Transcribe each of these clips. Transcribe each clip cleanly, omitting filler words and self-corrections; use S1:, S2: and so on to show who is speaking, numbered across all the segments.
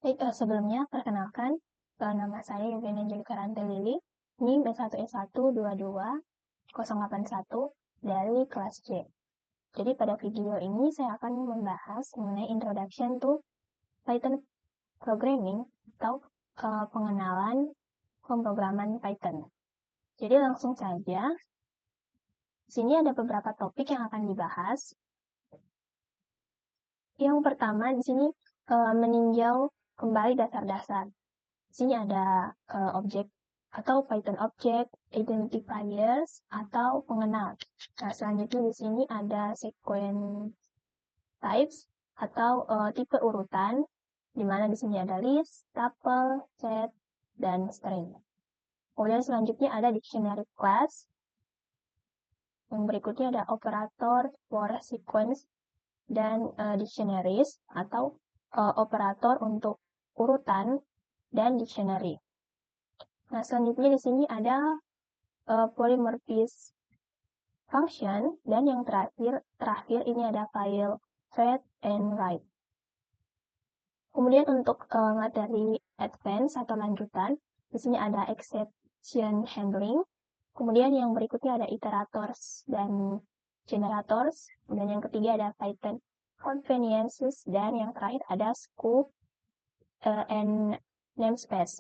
S1: Baik, sebelumnya perkenalkan, nama saya Yovie Angelika Rantelili, NIM S1S122-081 dari kelas C. Jadi pada video ini saya akan membahas mengenai Introduction to Python Programming atau pengenalan pemrograman Python. Jadi langsung saja, di sini ada beberapa topik yang akan dibahas. Yang pertama di sini meninjau kembali dasar-dasar. Di sini ada objek atau Python object, identifiers, atau pengenal. Nah, selanjutnya di sini ada sequence types atau tipe urutan, di mana di sini ada list, tuple, set, dan string. Kemudian selanjutnya ada dictionary class. Yang berikutnya ada operator for sequence dan dictionaries atau operator untuk urutan dan dictionary. Nah, selanjutnya di sini ada polymorphism function, dan yang terakhir ini ada file read and write. Kemudian untuk materi advance atau lanjutan, di sini ada exception handling. Kemudian yang berikutnya ada iterators dan generators. Dan yang ketiga ada Python conveniences, dan yang terakhir ada scope and namespace.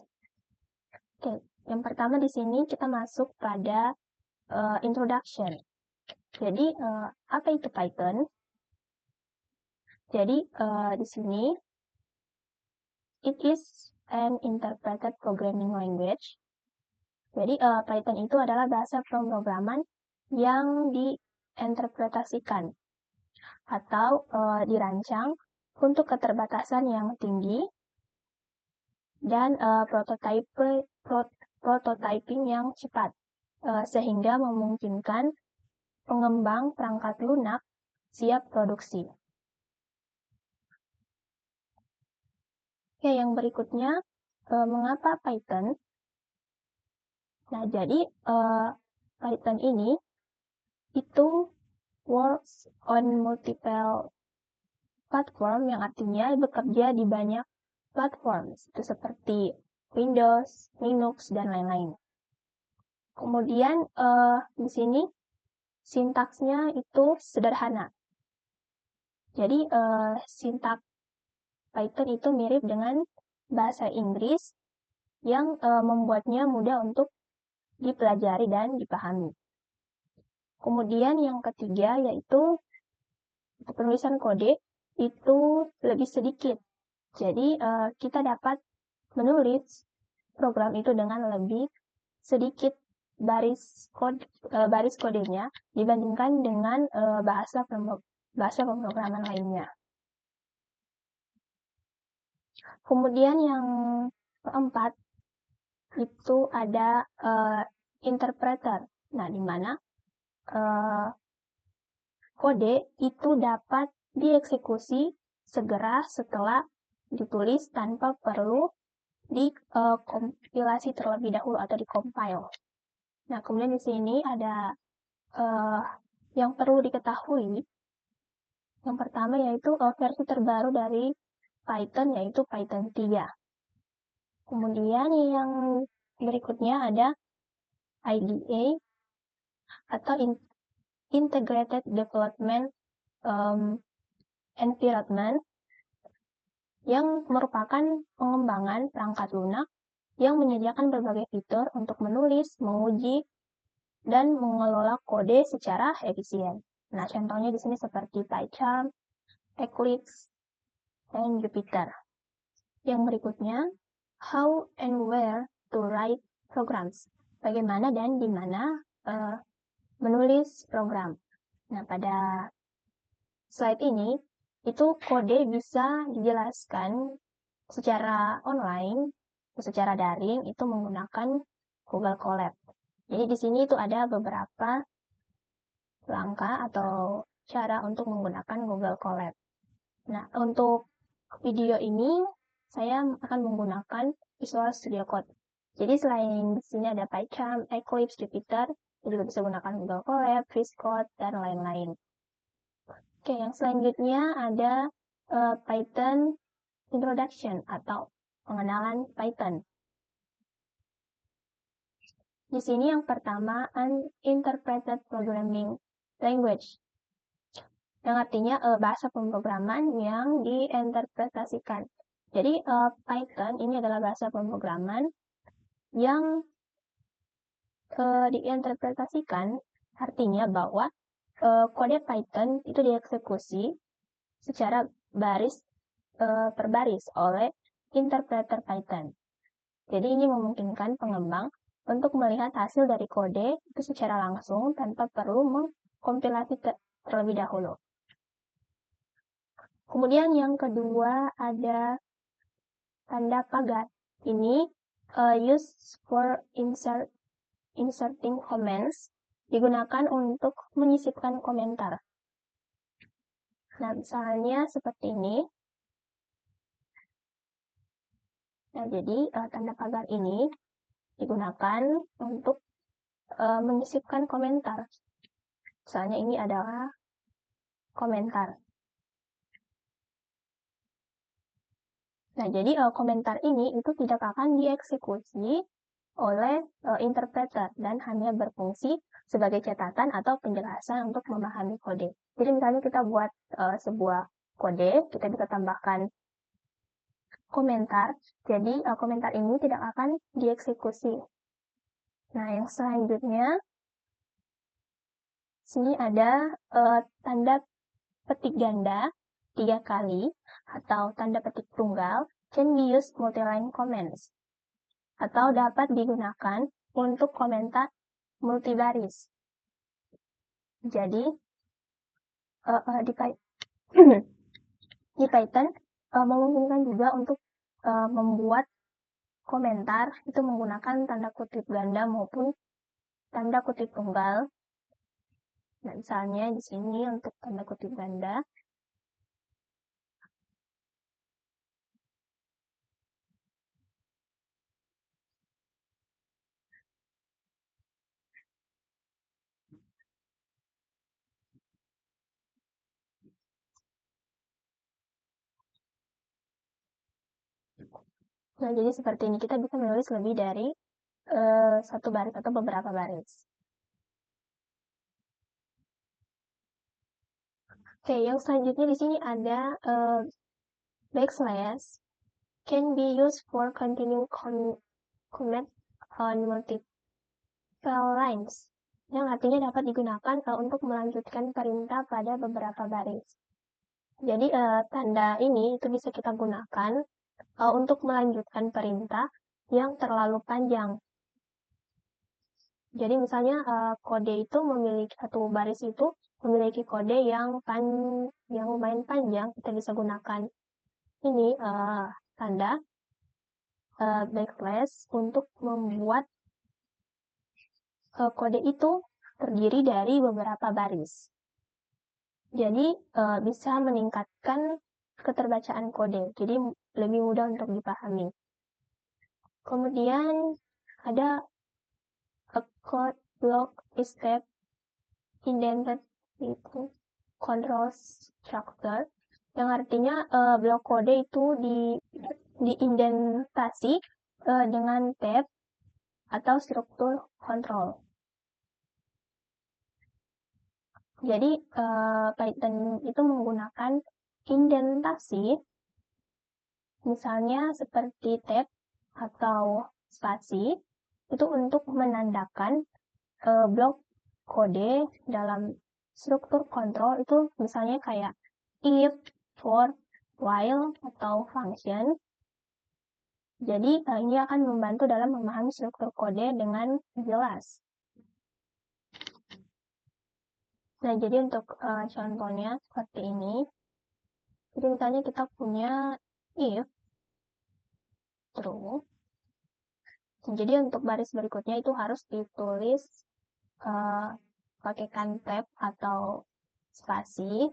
S1: Oke, yang pertama di sini kita masuk pada introduction. Jadi apa itu Python? Jadi di sini it is an interpreted programming language. Jadi Python itu adalah bahasa pemrograman yang diinterpretasikan atau dirancang untuk keterbatasan yang tinggi dan prototyping yang cepat, sehingga memungkinkan pengembang perangkat lunak siap produksi. Oke, yang berikutnya, mengapa Python? Nah, jadi Python ini itu works on multiple platform, yang artinya bekerja di banyak platform, itu seperti Windows, Linux, dan lain-lain. Kemudian di sini sintaksnya itu sederhana. Jadi sintaks Python itu mirip dengan bahasa Inggris yang membuatnya mudah untuk dipelajari dan dipahami. Kemudian yang ketiga yaitu penulisan kode itu lebih sedikit. Jadi kita dapat menulis program itu dengan lebih sedikit baris kodenya dibandingkan dengan bahasa pemrograman lainnya. Kemudian yang keempat itu ada interpreter. Nah, di mana kode itu dapat dieksekusi segera setelah ditulis tanpa perlu dikompilasi terlebih dahulu atau dikompile. Nah, kemudian di sini ada yang perlu diketahui. Yang pertama yaitu versi terbaru dari Python, yaitu Python 3. Kemudian yang berikutnya ada IDE atau Integrated Development Environment, yang merupakan pengembangan perangkat lunak yang menyediakan berbagai fitur untuk menulis, menguji, dan mengelola kode secara efisien. Nah, contohnya di sini seperti PyCharm, Eclipse, dan Jupyter. Yang berikutnya, how and where to write programs. Bagaimana dan di mana menulis program. Nah, pada slide ini, itu kode bisa dijelaskan secara online, secara daring, itu menggunakan Google Colab. Jadi di sini itu ada beberapa langkah atau cara untuk menggunakan Google Colab. Nah, untuk video ini saya akan menggunakan Visual Studio Code. Jadi selain di sini ada PyCharm, Eclipse, Jupyter, kita juga bisa gunakan Google Colab, VS Code, dan lain-lain. Oke, yang selanjutnya ada Python introduction atau pengenalan Python. Di sini yang pertama, Uninterpreted Programming Language, yang artinya bahasa pemrograman yang diinterpretasikan. Jadi Python ini adalah bahasa pemrograman yang diinterpretasikan, artinya bahwa kode Python itu dieksekusi secara baris per baris oleh interpreter Python. Jadi ini memungkinkan pengembang untuk melihat hasil dari kode itu secara langsung tanpa perlu mengkompilasi terlebih dahulu. Kemudian yang kedua ada tanda pagar. Ini used for inserting comments, digunakan untuk menyisipkan komentar. Nah, misalnya seperti ini. Nah, jadi tanda pagar ini digunakan untuk menyisipkan komentar. Misalnya ini adalah komentar. Nah, jadi komentar ini itu tidak akan dieksekusi oleh interpreter dan hanya berfungsi sebagai catatan atau penjelasan untuk memahami kode. Jadi misalnya kita buat sebuah kode, kita bisa tambahkan komentar. Jadi komentar ini tidak akan dieksekusi. Nah, yang selanjutnya sini ada tanda petik ganda 3 kali atau tanda petik tunggal can be used multi-line comments atau dapat digunakan untuk komentar multibaris. Jadi di Python memungkinkan juga untuk membuat komentar itu menggunakan tanda kutip ganda maupun tanda kutip tunggal. Nah, misalnya di sini untuk tanda kutip ganda. Nah, jadi seperti ini kita bisa menulis lebih dari satu baris atau beberapa baris. Oke, yang selanjutnya di sini ada backslash can be used for continuing comment on multiple lines, yang artinya dapat digunakan untuk melanjutkan perintah pada beberapa baris. Jadi tanda ini itu bisa kita gunakan untuk melanjutkan perintah yang terlalu panjang. Jadi misalnya kode itu memiliki atau baris itu memiliki kode yang lumayan panjang, kita bisa gunakan ini tanda backslash untuk membuat kode itu terdiri dari beberapa baris. Jadi bisa meningkatkan keterbacaan kode, jadi lebih mudah untuk dipahami. Kemudian ada a code block step indented itu control structure, yang artinya blok kode itu diindentasi dengan tab atau struktur kontrol. Jadi Python itu menggunakan indentasi, misalnya seperti tab atau spasi, itu untuk menandakan blok kode dalam struktur kontrol itu, misalnya kayak if, for, while, atau function. Jadi ini akan membantu dalam memahami struktur kode dengan jelas. Nah, jadi untuk contohnya seperti ini. Jadi misalnya kita punya if, true. Jadi untuk baris berikutnya itu harus ditulis pakai tab atau spasi.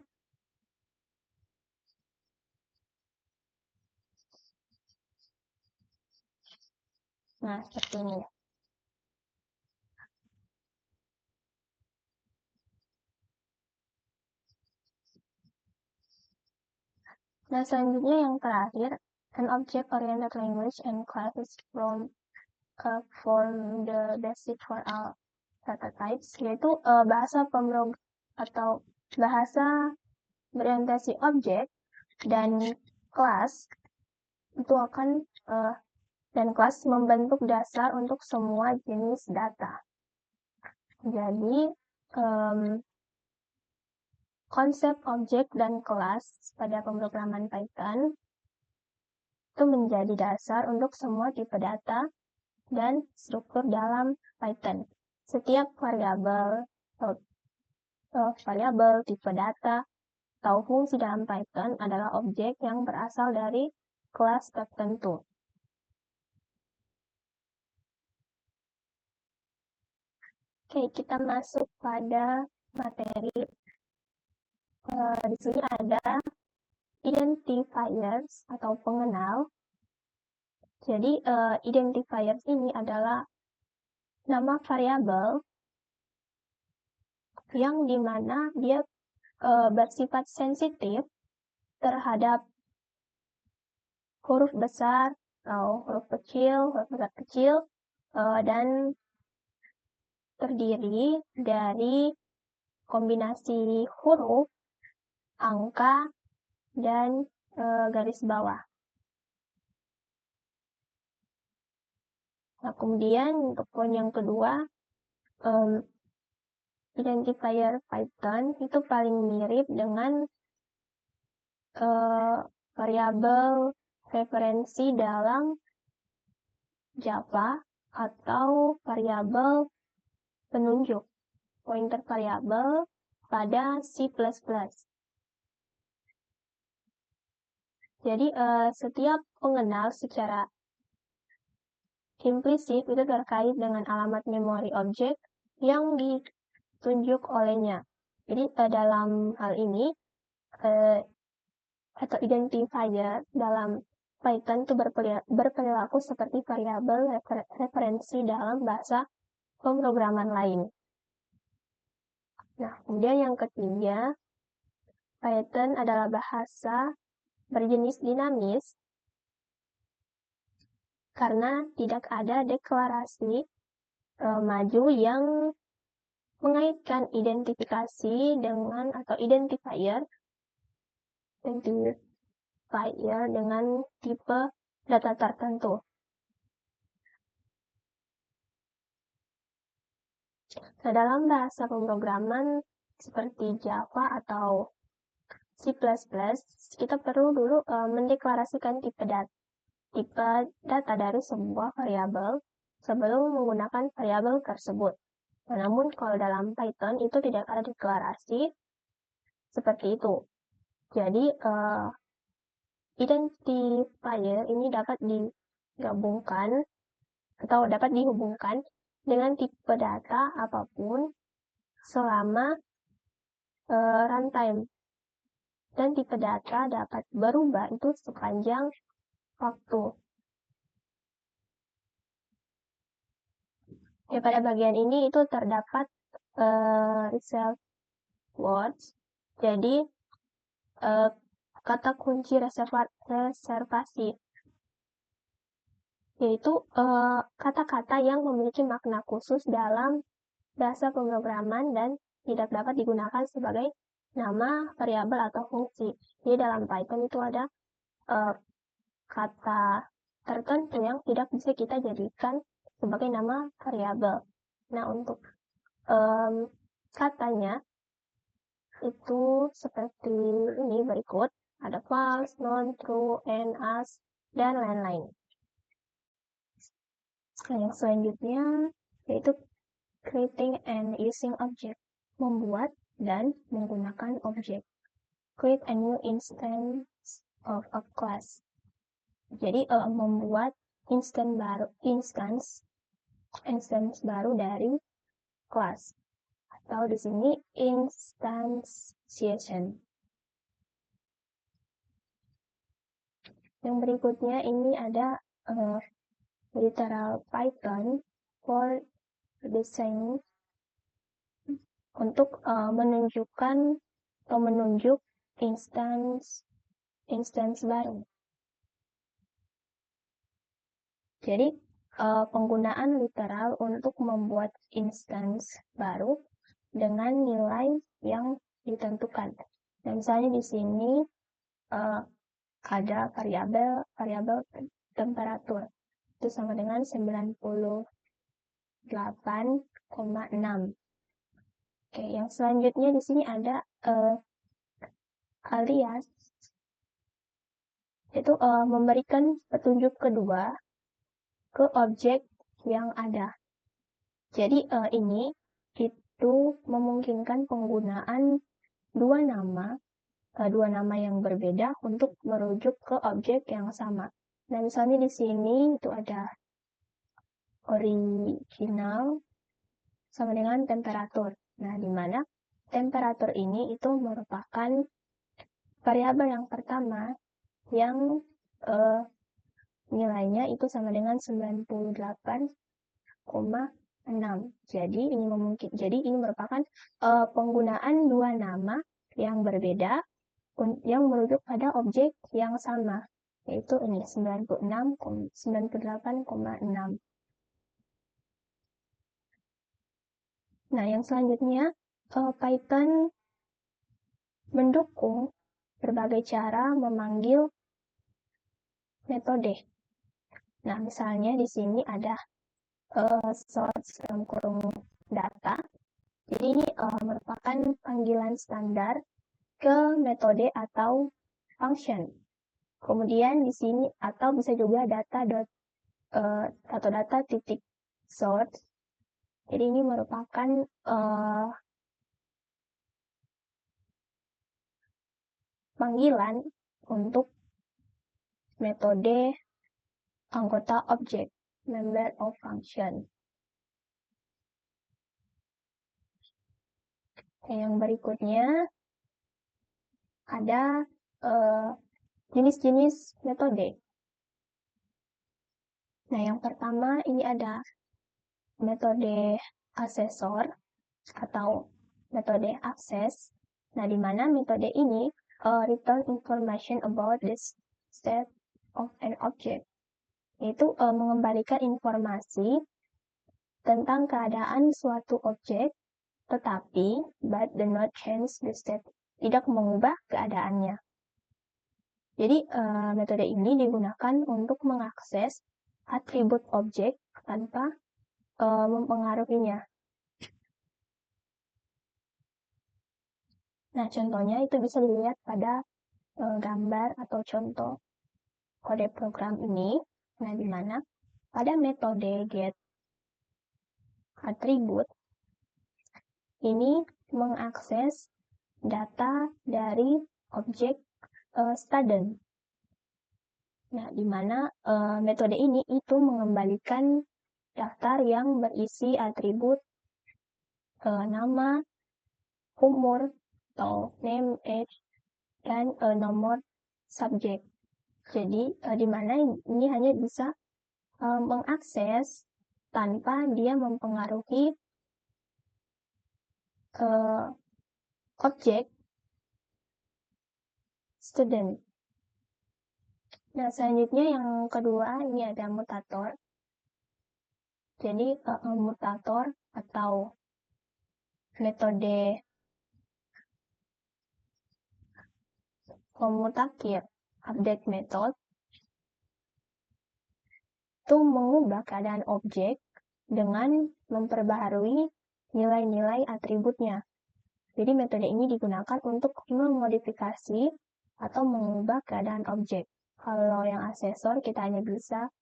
S1: Nah, seperti ini. Nah, selanjutnya yang terakhir An object-oriented language and classes form the basis for all data types, yaitu bahasa pemrogram atau bahasa berorientasi objek dan kelas itu akan dan kelas membentuk dasar untuk semua jenis data. Jadi konsep objek dan kelas pada pemrograman Python itu menjadi dasar untuk semua tipe data dan struktur dalam Python. Setiap variabel, tipe data, atau fungsi dalam Python adalah objek yang berasal dari kelas tertentu. Oke, kita masuk pada materi. Di sini ada identifiers atau pengenal. Jadi identifiers ini adalah nama variabel yang dimana dia bersifat sensitif terhadap huruf besar atau huruf besar kecil, dan terdiri dari kombinasi huruf, angka, dan garis bawah. Nah, kemudian untuk poin yang kedua, identifier Python itu paling mirip dengan variabel referensi dalam Java atau variabel penunjuk, pointer variabel pada C++. Jadi setiap pengenal secara implisit itu terkait dengan alamat memori objek yang ditunjuk olehnya. Jadi dalam hal ini atau identifier dalam Python itu berperilaku seperti variabel referensi dalam bahasa pemrograman lain. Nah, kemudian yang ketiga, Python adalah bahasa berjenis dinamis karena tidak ada deklarasi maju yang mengaitkan identifikasi dengan atau identifier dengan tipe data tertentu. Nah, dalam bahasa pemrograman seperti Java atau C++, kita perlu dulu mendeklarasikan tipe data dari sebuah variabel sebelum menggunakan variabel tersebut. Nah, namun kalau dalam Python itu tidak ada deklarasi seperti itu. Jadi identifier ini dapat digabungkan atau dapat dihubungkan dengan tipe data apapun selama runtime. Dan tipe data dapat berubah itu sepanjang waktu. Ya, pada bagian ini itu terdapat reserved words. Jadi kata kunci reservasi yaitu kata-kata yang memiliki makna khusus dalam bahasa pemrograman dan tidak dapat digunakan sebagai nama variabel atau fungsi. Jadi dalam Python itu ada kata tertentu yang tidak bisa kita jadikan sebagai nama variabel. Nah, untuk katanya itu seperti ini berikut, ada false, non, true, and, as, dan lain-lain. Nah, yang selanjutnya yaitu creating and using object, membuat dan menggunakan objek. Create a new instance of a class. Jadi membuat instance baru dari kelas. Atau di sini instantiation. Yang berikutnya ini ada literal Python for design untuk menunjukkan atau menunjuk instance baru. Jadi, penggunaan literal untuk membuat instance baru dengan nilai yang ditentukan. Dan misalnya di sini ada variabel temperatur. Itu sama dengan 98,6. Oke, yang selanjutnya di sini ada alias. Itu memberikan petunjuk kedua ke objek yang ada. Jadi ini itu memungkinkan penggunaan dua nama yang berbeda untuk merujuk ke objek yang sama. Nah, misalnya di sini itu ada original sama dengan temperatur. Nah, di mana temperatur ini itu merupakan variabel yang pertama yang nilainya itu sama dengan 98,6. Jadi ini merupakan penggunaan dua nama yang berbeda yang merujuk pada objek yang sama, yaitu ini 98,6. Nah, yang selanjutnya Python mendukung berbagai cara memanggil metode. Nah, misalnya di sini ada source dalam kurung data. Jadi ini merupakan panggilan standar ke metode atau function. Kemudian di sini atau bisa juga data titik source. Jadi ini merupakan panggilan untuk metode anggota objek, member of function. Yang berikutnya ada jenis-jenis metode. Nah, yang pertama ini ada metode asesor atau metode akses. Nah, di mana metode ini return information about the state of an object. Yaitu mengembalikan informasi tentang keadaan suatu objek, tetapi but do not change the state. Tidak mengubah keadaannya. Jadi, metode ini digunakan untuk mengakses atribut objek tanpa mempengaruhinya. Nah, contohnya itu bisa dilihat pada gambar atau contoh kode program ini. Nah, di mana pada metode get atribut ini mengakses data dari objek student. Nah, di mana metode ini itu mengembalikan daftar yang berisi atribut nama, umur, atau name, age, dan nomor subjek. Jadi, di mana ini hanya bisa mengakses tanpa dia mempengaruhi objek student. Nah, selanjutnya yang kedua ini ada mutator. Jadi, mutator atau metode komutatif update method itu mengubah keadaan objek dengan memperbaharui nilai-nilai atributnya. Jadi metode ini digunakan untuk memodifikasi atau mengubah keadaan objek. Kalau yang asesor kita hanya bisa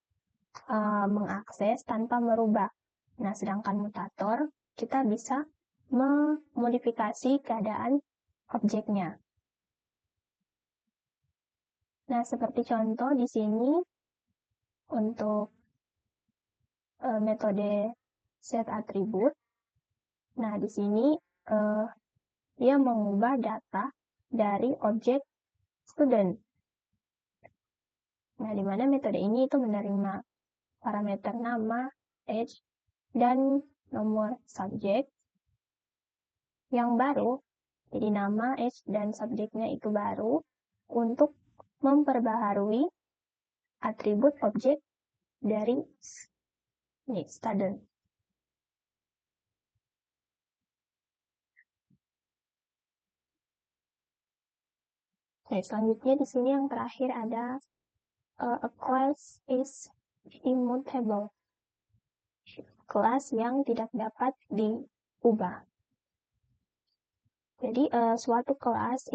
S1: mengakses tanpa merubah. Nah, sedangkan mutator kita bisa memodifikasi keadaan objeknya. Nah, seperti contoh di sini untuk metode set atribut. Nah, di sini dia mengubah data dari objek student. Nah, di mana metode ini itu menerima parameter nama, age, dan nomor subjek yang baru. Jadi nama, age, dan subjeknya itu baru untuk memperbaharui atribut objek dari student. Nah, selanjutnya di sini yang terakhir ada a class is immutable. Kelas yang tidak dapat diubah. Jadi suatu kelas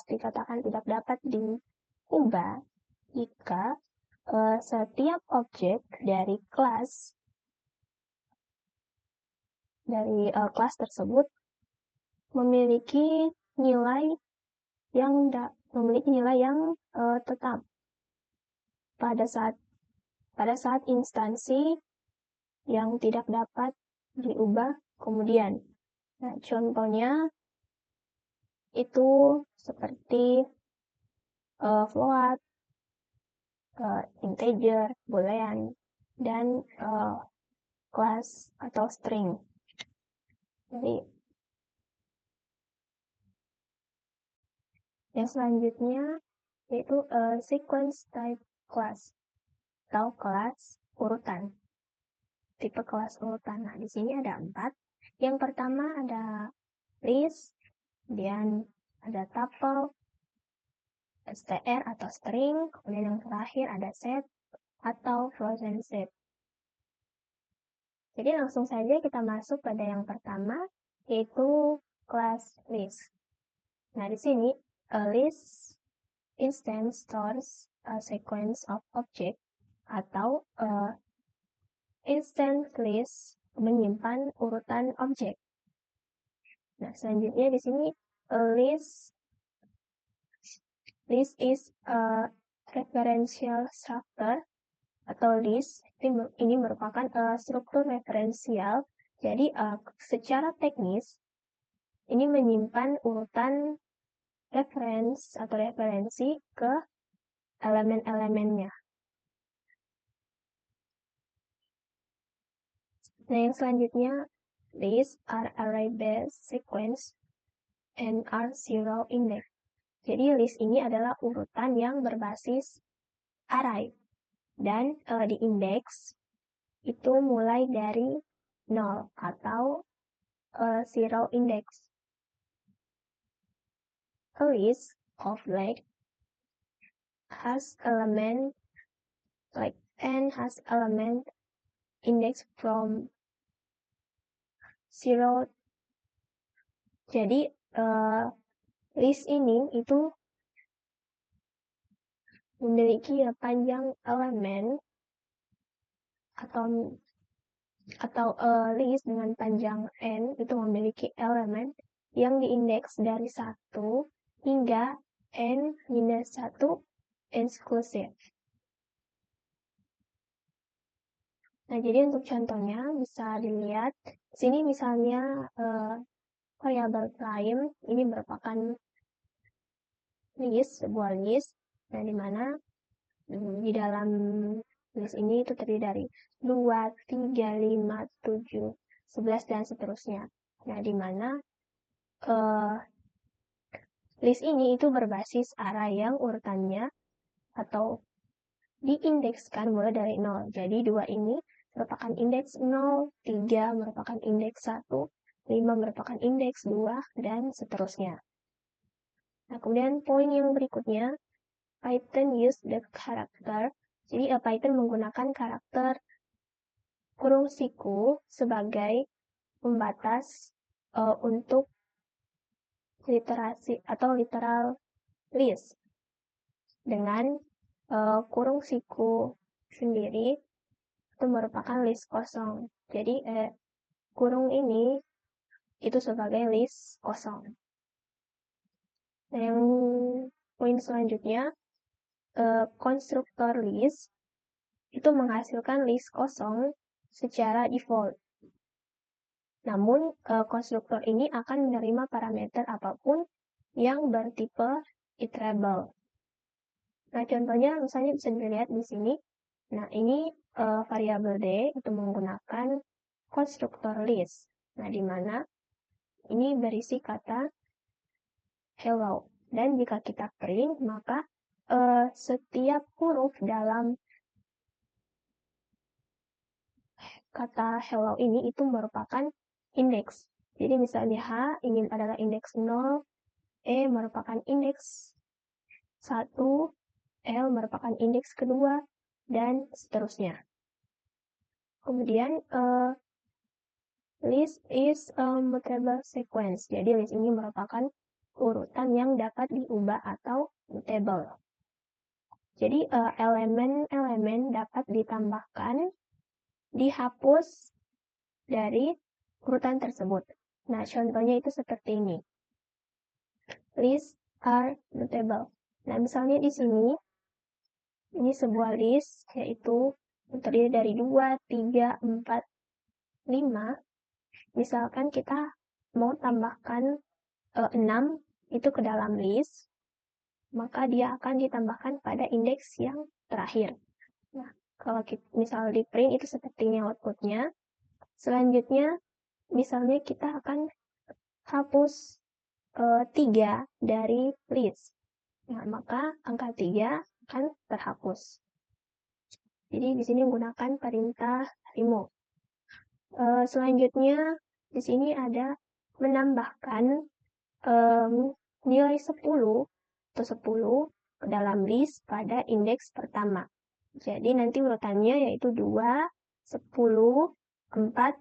S1: dikatakan tidak dapat diubah jika setiap objek dari kelas tersebut memiliki nilai yang tetap pada saat instansi yang tidak dapat diubah kemudian. Nah, contohnya itu seperti float, integer, boolean, dan class atau string. Jadi yang selanjutnya yaitu sequence type class atau kelas urutan. Tipe kelas urutan. Nah, di sini ada 4. Yang pertama ada list, kemudian ada tuple, str atau string, kemudian yang terakhir ada set atau frozen set. Jadi langsung saja kita masuk pada yang pertama, yaitu kelas list. Nah, di sini a list instance stores a sequence of object atau instance list menyimpan urutan objek. Nah, selanjutnya di sini a list is a referential structure atau list. Ini merupakan struktur referensial. Jadi secara teknis ini menyimpan urutan referensi ke elemen-elemennya. Nah, yang selanjutnya, lists are array-based sequence and are zero index. Jadi list ini adalah urutan yang berbasis array dan di index itu mulai dari 0 atau zero index. A list of has element n has element index from 0. Jadi list ini itu memiliki panjang elemen atau list dengan panjang n itu memiliki elemen yang diindeks dari 1 hingga n-1 eksklusif. Nah, jadi untuk contohnya bisa dilihat di sini misalnya variabel prime ini merupakan sebuah list, nah di mana di dalam list ini itu terdiri dari 2, 3, 5, 7, 11 dan seterusnya. Nah, di mana list ini itu berbasis array yang urutannya atau diindekskan mulai dari 0. Jadi 2 ini merupakan indeks 0, 3 merupakan indeks 1, 5 merupakan indeks 2, dan seterusnya. Nah, kemudian poin yang berikutnya, Python use the character. Jadi Python menggunakan karakter kurung siku sebagai pembatas untuk literasi atau literal list. Dengan kurung siku sendiri itu merupakan list kosong. Jadi kurung ini itu sebagai list kosong. Nah, yang poin selanjutnya, konstruktor list itu menghasilkan list kosong secara default. Namun, konstruktor ini akan menerima parameter apapun yang bertipe iterable. Nah, contohnya misalnya bisa dilihat di sini. Nah, ini variabel D itu menggunakan konstruktor list. Nah, di mana ini berisi kata hello. Dan jika kita print, maka setiap huruf dalam kata hello ini itu merupakan indeks. Jadi misalnya H adalah indeks 0, E merupakan indeks 1, L merupakan indeks kedua, dan seterusnya. Kemudian, list is a mutable sequence. Jadi list ini merupakan urutan yang dapat diubah atau mutable. Jadi elemen-elemen dapat ditambahkan, dihapus dari urutan tersebut. Nah, contohnya itu seperti ini. List are mutable. Nah, misalnya di sini, ini sebuah list, yaitu terdiri dari 2, 3, 4, 5. Misalkan kita mau tambahkan 6 itu ke dalam list, maka dia akan ditambahkan pada indeks yang terakhir. Nah, kalau misal di print itu seperti ini outputnya. Selanjutnya, misalnya kita akan hapus 3 dari list. Nah, maka angka 3 akan terhapus. Jadi di sini menggunakan perintah remove. Selanjutnya di sini ada menambahkan nilai 10 atau 10 ke dalam list pada indeks pertama. Jadi nanti urutannya yaitu 2, 10, 4,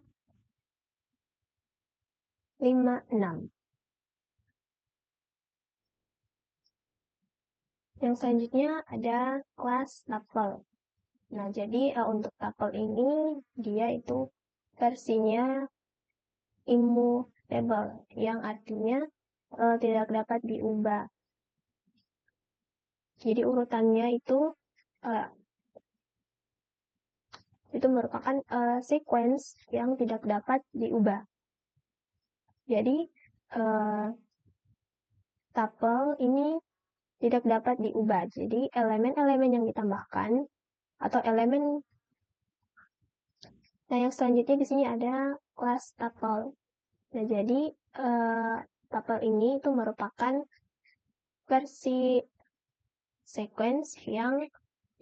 S1: 5, 6. Yang selanjutnya ada kelas tuple. Nah, jadi untuk tuple ini dia itu versinya immutable, yang artinya tidak dapat diubah. Jadi urutannya itu merupakan sequence yang tidak dapat diubah. Jadi tuple ini tidak dapat diubah. Jadi elemen-elemen yang ditambahkan atau elemen. Nah, yang selanjutnya di sini ada kelas tuple. Nah, jadi tuple ini itu merupakan versi sequence yang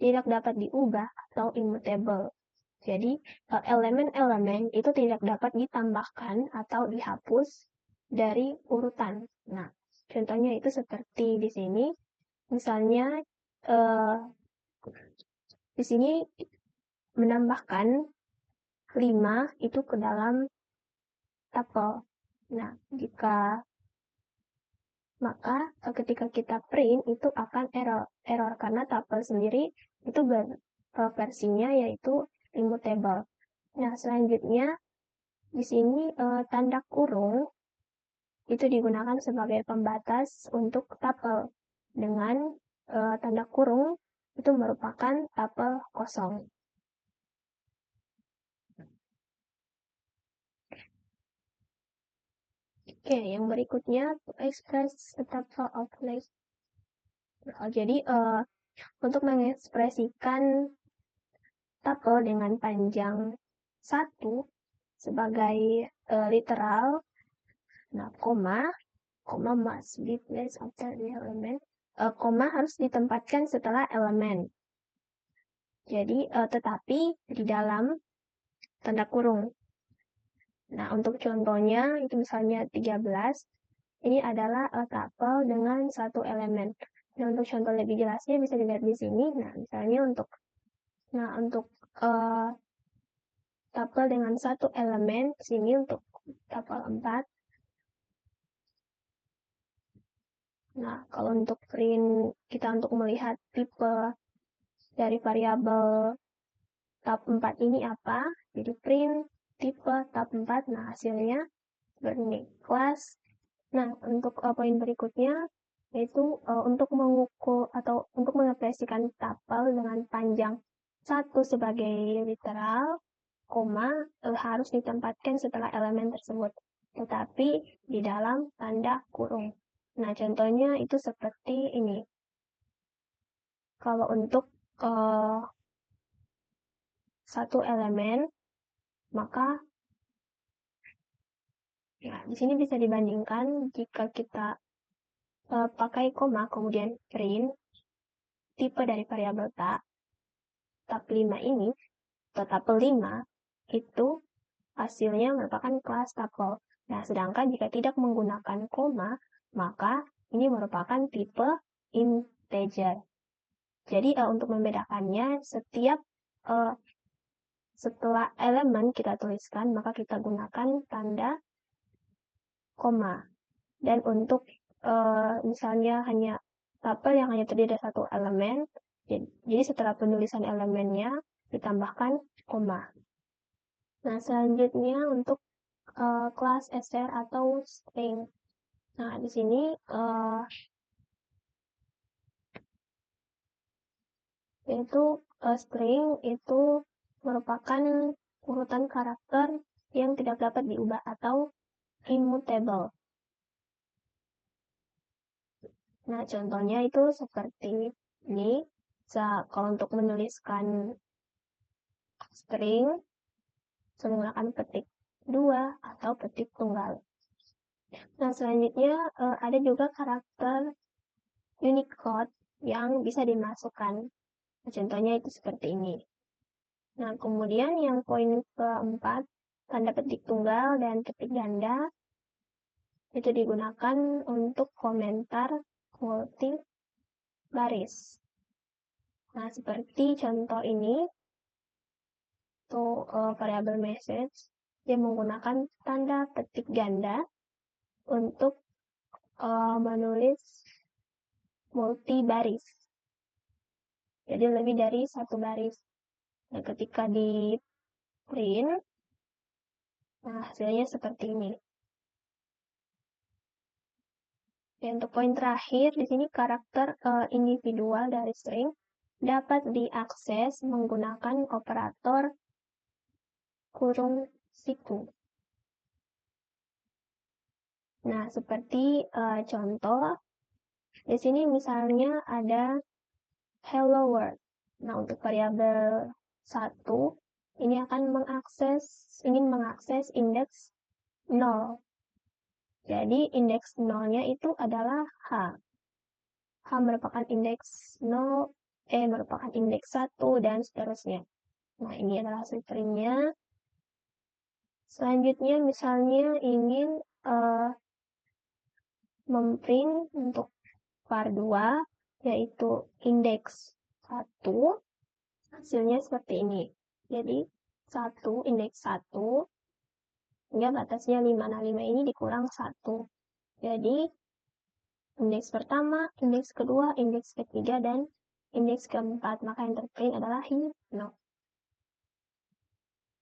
S1: tidak dapat diubah atau immutable. Jadi elemen-elemen itu tidak dapat ditambahkan atau dihapus dari urutan. Nah, contohnya itu seperti di sini. Misalnya di sini menambahkan 5 itu ke dalam tuple. Nah, maka ketika kita print itu akan error karena tuple sendiri itu versinya yaitu immutable. Nah, selanjutnya di sini tanda kurung itu digunakan sebagai pembatas untuk tuple. Dengan tanda kurung itu merupakan tuple kosong. Oke, yang berikutnya express a tuple of length. Jadi untuk mengekspresikan tuple dengan panjang 1 sebagai literal, nah koma must be placed after the element. Koma harus ditempatkan setelah elemen. Jadi tetapi di dalam tanda kurung. Nah, untuk contohnya itu misalnya 13, ini adalah tuple dengan satu elemen. Nah, untuk contoh lebih jelasnya bisa dilihat di sini. Nah, misalnya untuk tuple dengan satu elemen, sini untuk tuple 4. Nah, kalau untuk print, kita untuk melihat tipe dari variabel tab 4 ini apa, jadi print tipe tab 4, nah hasilnya seperti ini, kelas. Nah, untuk poin berikutnya, yaitu untuk mengukur atau untuk mengekspresikan tuple dengan panjang 1 sebagai literal, koma harus ditempatkan setelah elemen tersebut, tetapi di dalam tanda kurung. Nah, contohnya itu seperti ini. Kalau untuk satu elemen, maka ya, di sini bisa dibandingkan jika kita pakai koma, kemudian print tipe dari variabel tab 5 ini, atau tuple 5, itu hasilnya merupakan kelas tuple. Nah, sedangkan jika tidak menggunakan koma, maka ini merupakan tipe integer. Jadi untuk membedakannya, setiap setelah elemen kita tuliskan, maka kita gunakan tanda koma. Dan untuk misalnya hanya tuple yang hanya terdiri dari satu elemen, jadi setelah penulisan elemennya ditambahkan koma. Nah, selanjutnya untuk kelas str atau string. Nah, di sini yaitu string itu merupakan urutan karakter yang tidak dapat diubah atau immutable. Nah, contohnya itu seperti ini. Kalau untuk menuliskan string, menggunakan petik 2 atau petik tunggal. Nah, selanjutnya ada juga karakter Unicode yang bisa dimasukkan. Nah, contohnya itu seperti ini. Nah, kemudian yang poin keempat, tanda petik tunggal dan petik ganda itu digunakan untuk komentar multi baris. Nah, seperti contoh ini, itu variabel message yang menggunakan tanda petik ganda untuk menulis multi baris. Jadi lebih dari satu baris. Nah, ketika di print, nah hasilnya seperti ini. Dan untuk poin terakhir, di sini karakter individual dari string dapat diakses menggunakan operator kurung siku. Nah, seperti contoh, di sini misalnya ada hello world. Nah, untuk variabel 1, ini akan ingin mengakses indeks 0. Jadi, indeks 0-nya itu adalah H. H merupakan indeks 0, E merupakan indeks 1, dan seterusnya. Nah, ini adalah stringnya. Selanjutnya, misalnya ingin memprint untuk var 2, yaitu indeks 1, hasilnya seperti ini. Jadi, 1, indeks 1, hingga batasnya 5. Nah, 5 ini dikurang 1. Jadi, indeks pertama, indeks kedua, indeks ketiga, dan indeks keempat. Maka yang terprint adalah no.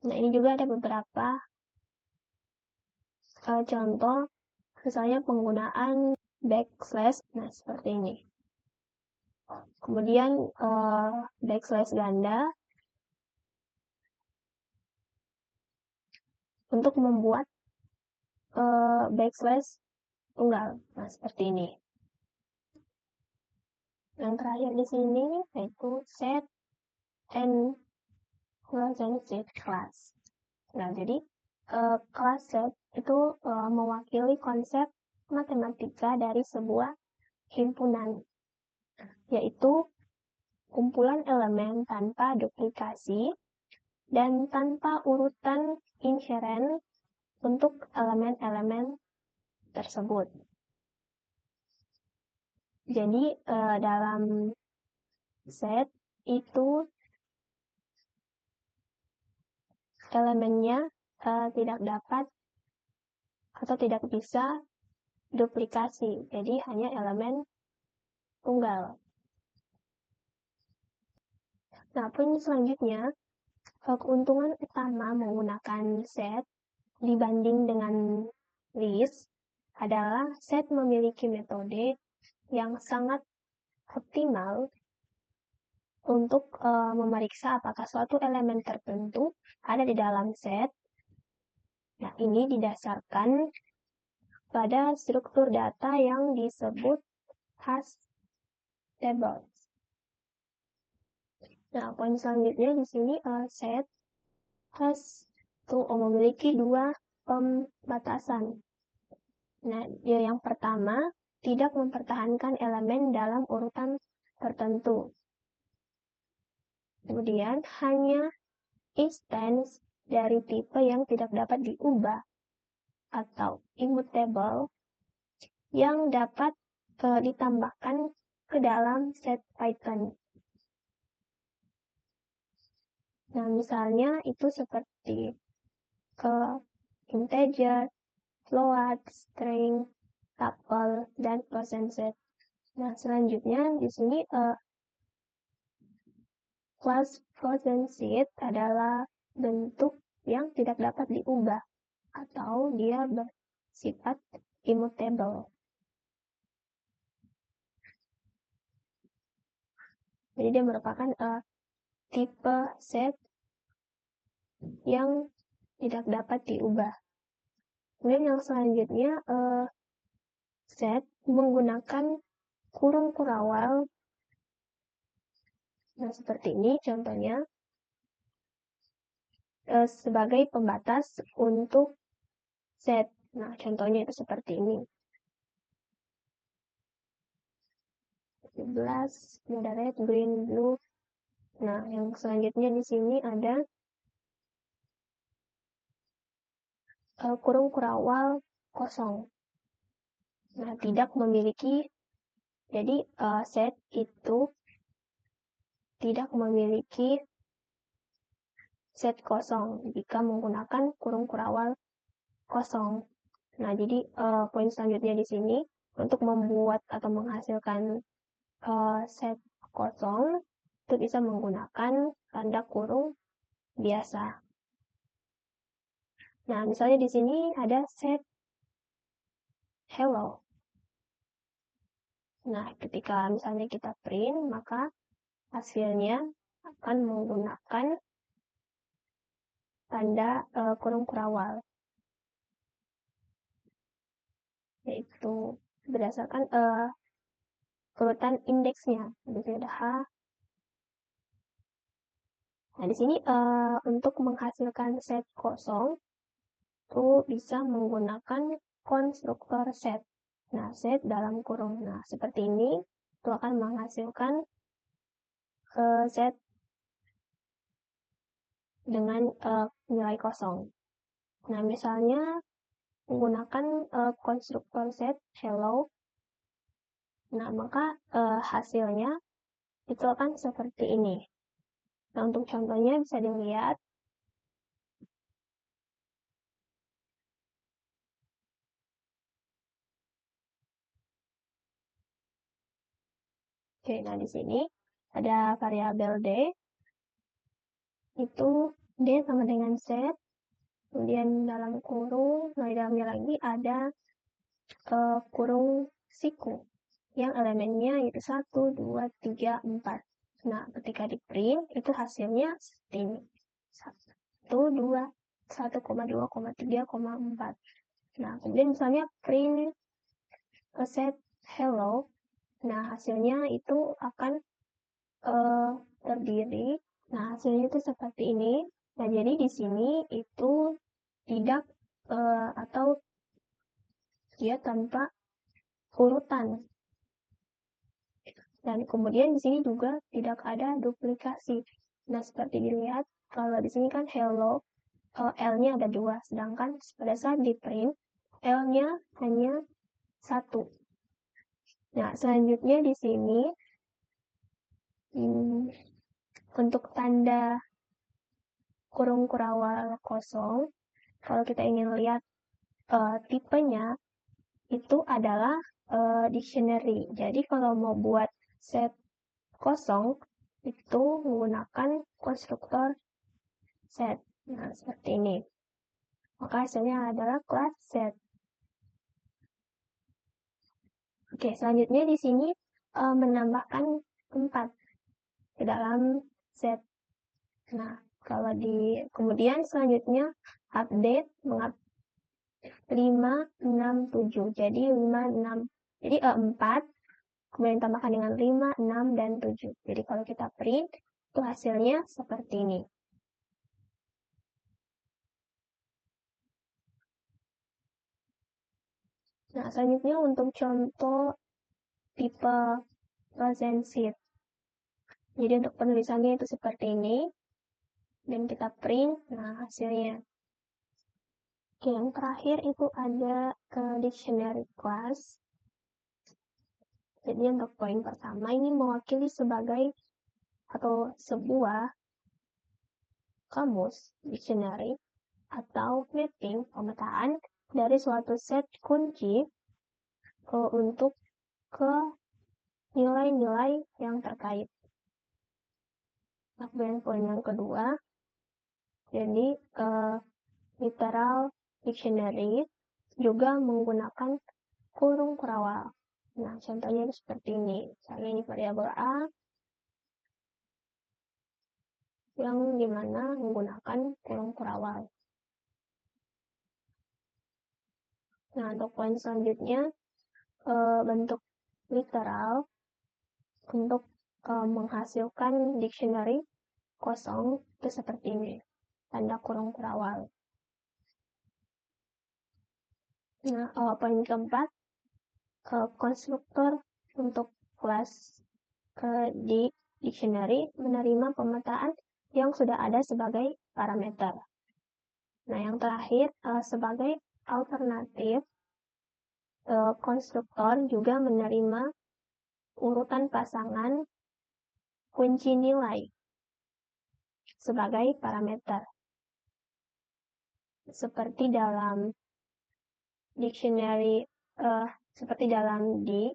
S1: Nah, ini juga ada beberapa contoh, misalnya penggunaan backslash. Nah, seperti ini. Kemudian backslash ganda untuk membuat backslash tunggal. Nah, seperti ini. Yang terakhir di sini yaitu set and relationship class. Nah, jadi kelas set itu mewakili konsep matematika dari sebuah himpunan, yaitu kumpulan elemen tanpa duplikasi dan tanpa urutan inheren untuk elemen-elemen tersebut. Jadi dalam set itu elemennya tidak dapat atau tidak bisa duplikasi. Jadi hanya elemen tunggal. Nah, poin selanjutnya, keuntungan utama menggunakan set dibanding dengan list adalah set memiliki metode yang sangat optimal untuk memeriksa apakah suatu elemen tertentu ada di dalam set. Nah, ini didasarkan pada struktur data yang disebut hash tables. Nah, poin selanjutnya di sini set memiliki dua pembatasan. Nah, yang pertama, tidak mempertahankan elemen dalam urutan tertentu. Kemudian, hanya instance dari tipe yang tidak dapat diubah atau immutable yang dapat ditambahkan ke dalam set Python. Nah, misalnya itu seperti integer, float, string, tuple, dan %set. Nah, selanjutnya di sini kelas %set adalah bentuk yang tidak dapat diubah atau dia bersifat immutable. Jadi dia merupakan tipe set yang tidak dapat diubah. Kemudian yang selanjutnya set menggunakan kurung kurawal. Nah, seperti ini contohnya sebagai pembatas untuk set. Nah, contohnya itu seperti ini. 17, ada red, green, blue. Nah, yang selanjutnya di sini ada kurung kurawal kosong. Nah, tidak memiliki, jadi set itu tidak memiliki set kosong jika menggunakan kurung kurawal kosong. Nah, jadi poin selanjutnya di sini untuk membuat atau menghasilkan set kosong itu bisa menggunakan tanda kurung biasa. Nah, misalnya di sini ada set hello. Nah, ketika misalnya kita print, maka hasilnya akan menggunakan tanda kurung kurawal, yaitu berdasarkan urutan indeksnya. Di sini ada H. Nah, di sini untuk menghasilkan set kosong itu bisa menggunakan konstruktor set. Nah, set dalam kurung. Nah, seperti ini itu akan menghasilkan set dengan nilai kosong. Nah, misalnya menggunakan konstruktor set hello. Nah, maka hasilnya itu akan seperti ini. Nah, untuk contohnya bisa dilihat. Oke, nah di sini ada variabel D. Itu D sama dengan set. Kemudian dalam kurung, nah di dalamnya lagi ada kurung siku yang elemennya itu 1, 2, 3, 4. Nah, ketika di print itu hasilnya seperti ini. 1, 2, 1,2, 3,4. Nah, kemudian misalnya print set hello. Nah, hasilnya itu akan terdiri. Nah, hasilnya itu seperti ini. Nah, jadi di sini itu tidak atau dia tanpa urutan. Dan kemudian di sini juga tidak ada duplikasi. Nah, seperti dilihat, kalau di sini kan hello, L-nya ada 2, sedangkan pada saat di print, L-nya hanya 1. Nah, selanjutnya di sini, untuk tanda kurung kurawal kosong, kalau kita ingin lihat tipenya, itu adalah dictionary. Jadi kalau mau buat set kosong, itu menggunakan konstruktor set. Nah, seperti ini. Maka hasilnya adalah kelas set. Oke, selanjutnya di sini menambahkan 4 ke dalam set. Nah, kalau kemudian selanjutnya update 5, 6, 7. Jadi 5, 6. Jadi 4 kemudian tambahkan dengan 5, 6, dan 7. Jadi kalau kita print, itu hasilnya seperti ini. Nah, selanjutnya untuk contoh tipe %set. Jadi untuk penulisannya itu seperti ini. dan kita print, nah hasilnya. Oke, yang terakhir itu ada dictionary class. Jadi untuk poin pertama ini mewakili sebagai atau sebuah kamus, dictionary, atau mapping pemetaan dari suatu set kunci untuk ke nilai-nilai yang terkait. Nah, kemudian poin yang kedua, jadi literal dictionary juga menggunakan kurung kurawal. Nah, contohnya seperti ini. Misalnya ini variabel A yang dimana menggunakan kurung kurawal. Nah, untuk poin selanjutnya, bentuk literal untuk menghasilkan dictionary kosong itu seperti ini, tanda kurung kurawal. Nah, poin keempat, konstruktor untuk kelas di dictionary menerima pemetaan yang sudah ada sebagai parameter. Nah, yang terakhir, sebagai alternatif, konstruktor juga menerima urutan pasangan kunci nilai sebagai parameter. Seperti dalam dictionary, seperti dalam di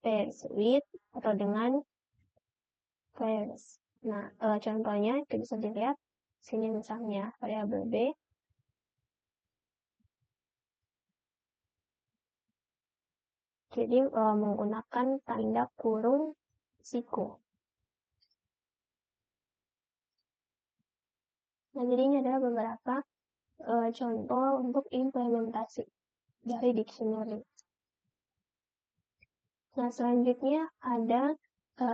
S1: pairs with atau dengan pairs. Nah, contohnya itu bisa dilihat sini misalnya variabel B jadi menggunakan tanda kurung siku. Nah, jadi ini adalah beberapa contoh untuk implementasi dari dictionary. Nah, selanjutnya ada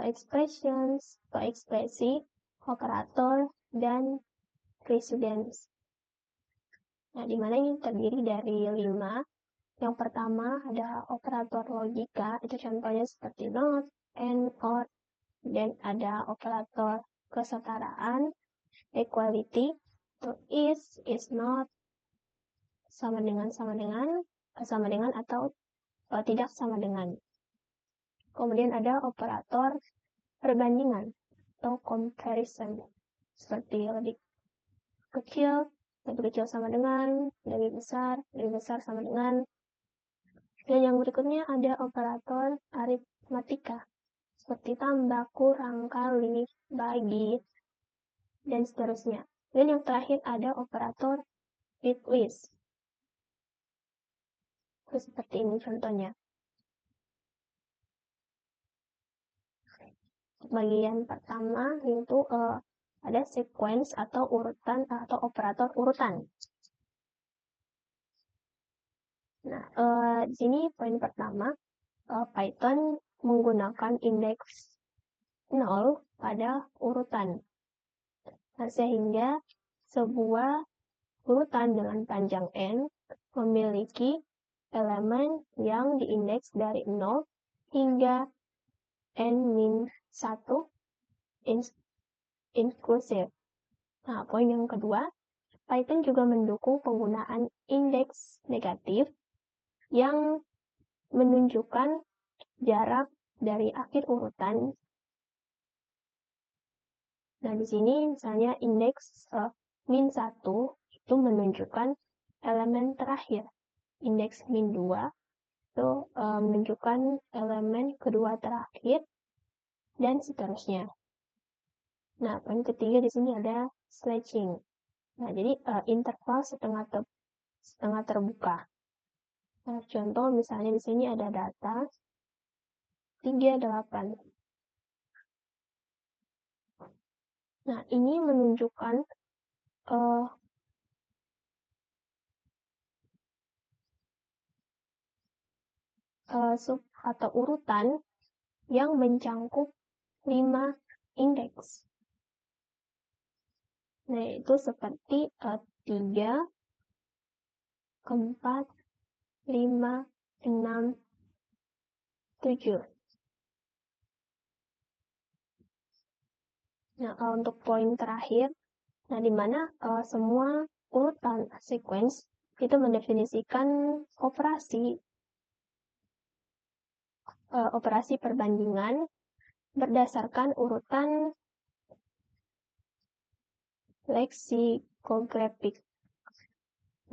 S1: expressions atau ekspresi, operator, dan precedence. Nah, di mana ini terdiri dari 5. Yang pertama ada operator logika, itu contohnya seperti not, and, or, dan ada operator kesetaraan, equality, itu is not, sama dengan, atau tidak sama dengan. Kemudian ada operator perbandingan atau comparison, seperti lebih kecil sama dengan, lebih besar sama dengan. Dan yang berikutnya ada operator aritmatika, seperti tambah, kurang, kali, bagi, dan seterusnya. Dan yang terakhir ada operator with. Terus seperti ini contohnya. Bagian pertama itu ada sequence atau urutan atau operator urutan. Nah, di sini poin pertama, Python menggunakan indeks 0 pada urutan. Nah, sehingga sebuah urutan dengan panjang n memiliki elemen yang diindeks dari 0 hingga n-1 inklusif. Nah, poin yang kedua, Python juga mendukung penggunaan indeks negatif yang menunjukkan jarak dari akhir urutan. Nah, di sini misalnya indeks -1 itu menunjukkan elemen terakhir. Indeks -2 itu menunjukkan elemen kedua terakhir, dan seterusnya. Nah, poin ketiga di sini ada sledging. Nah, jadi interval setengah terbuka. Nah, contoh misalnya di sini ada data 38. Nah, ini menunjukkan sub atau urutan yang mencangkup 5 indeks. Nah, itu seperti 3, 4, 5, 6, 7. Nah, untuk poin terakhir, nah di mana semua urutan sequence itu mendefinisikan operasi perbandingan berdasarkan urutan leksikografik.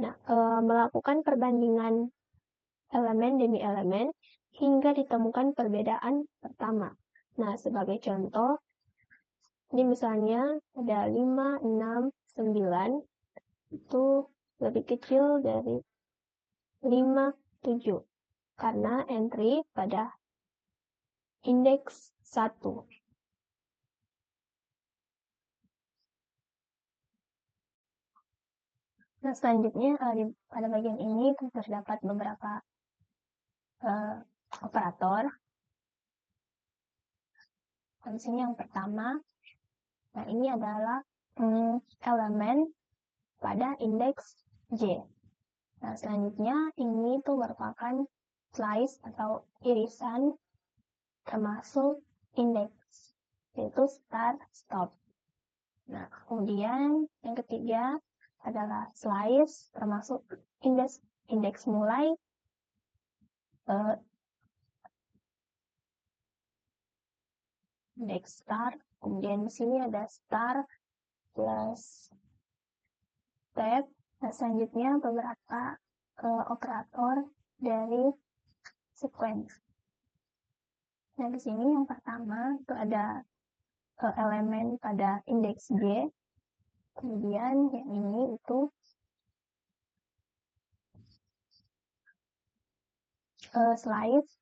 S1: Nah, melakukan perbandingan elemen demi elemen hingga ditemukan perbedaan pertama. Nah, sebagai contoh, ini misalnya ada 5, 6, 9, itu lebih kecil dari 5, 7, karena entry pada indeks 1. Nah, selanjutnya pada bagian ini terdapat beberapa operator. Di sini yang pertama, nah ini adalah elemen pada indeks J. Nah, selanjutnya ini tuh merupakan slice atau irisan termasuk indeks, yaitu start, stop. Nah, kemudian yang ketiga adalah slice termasuk indeks mulai, indeks start. Kemudian di sini ada start plus step. Nah, selanjutnya beberapa operator dari sequence. Nah, di sini yang pertama itu ada elemen pada indeks J. Kemudian yang ini itu slice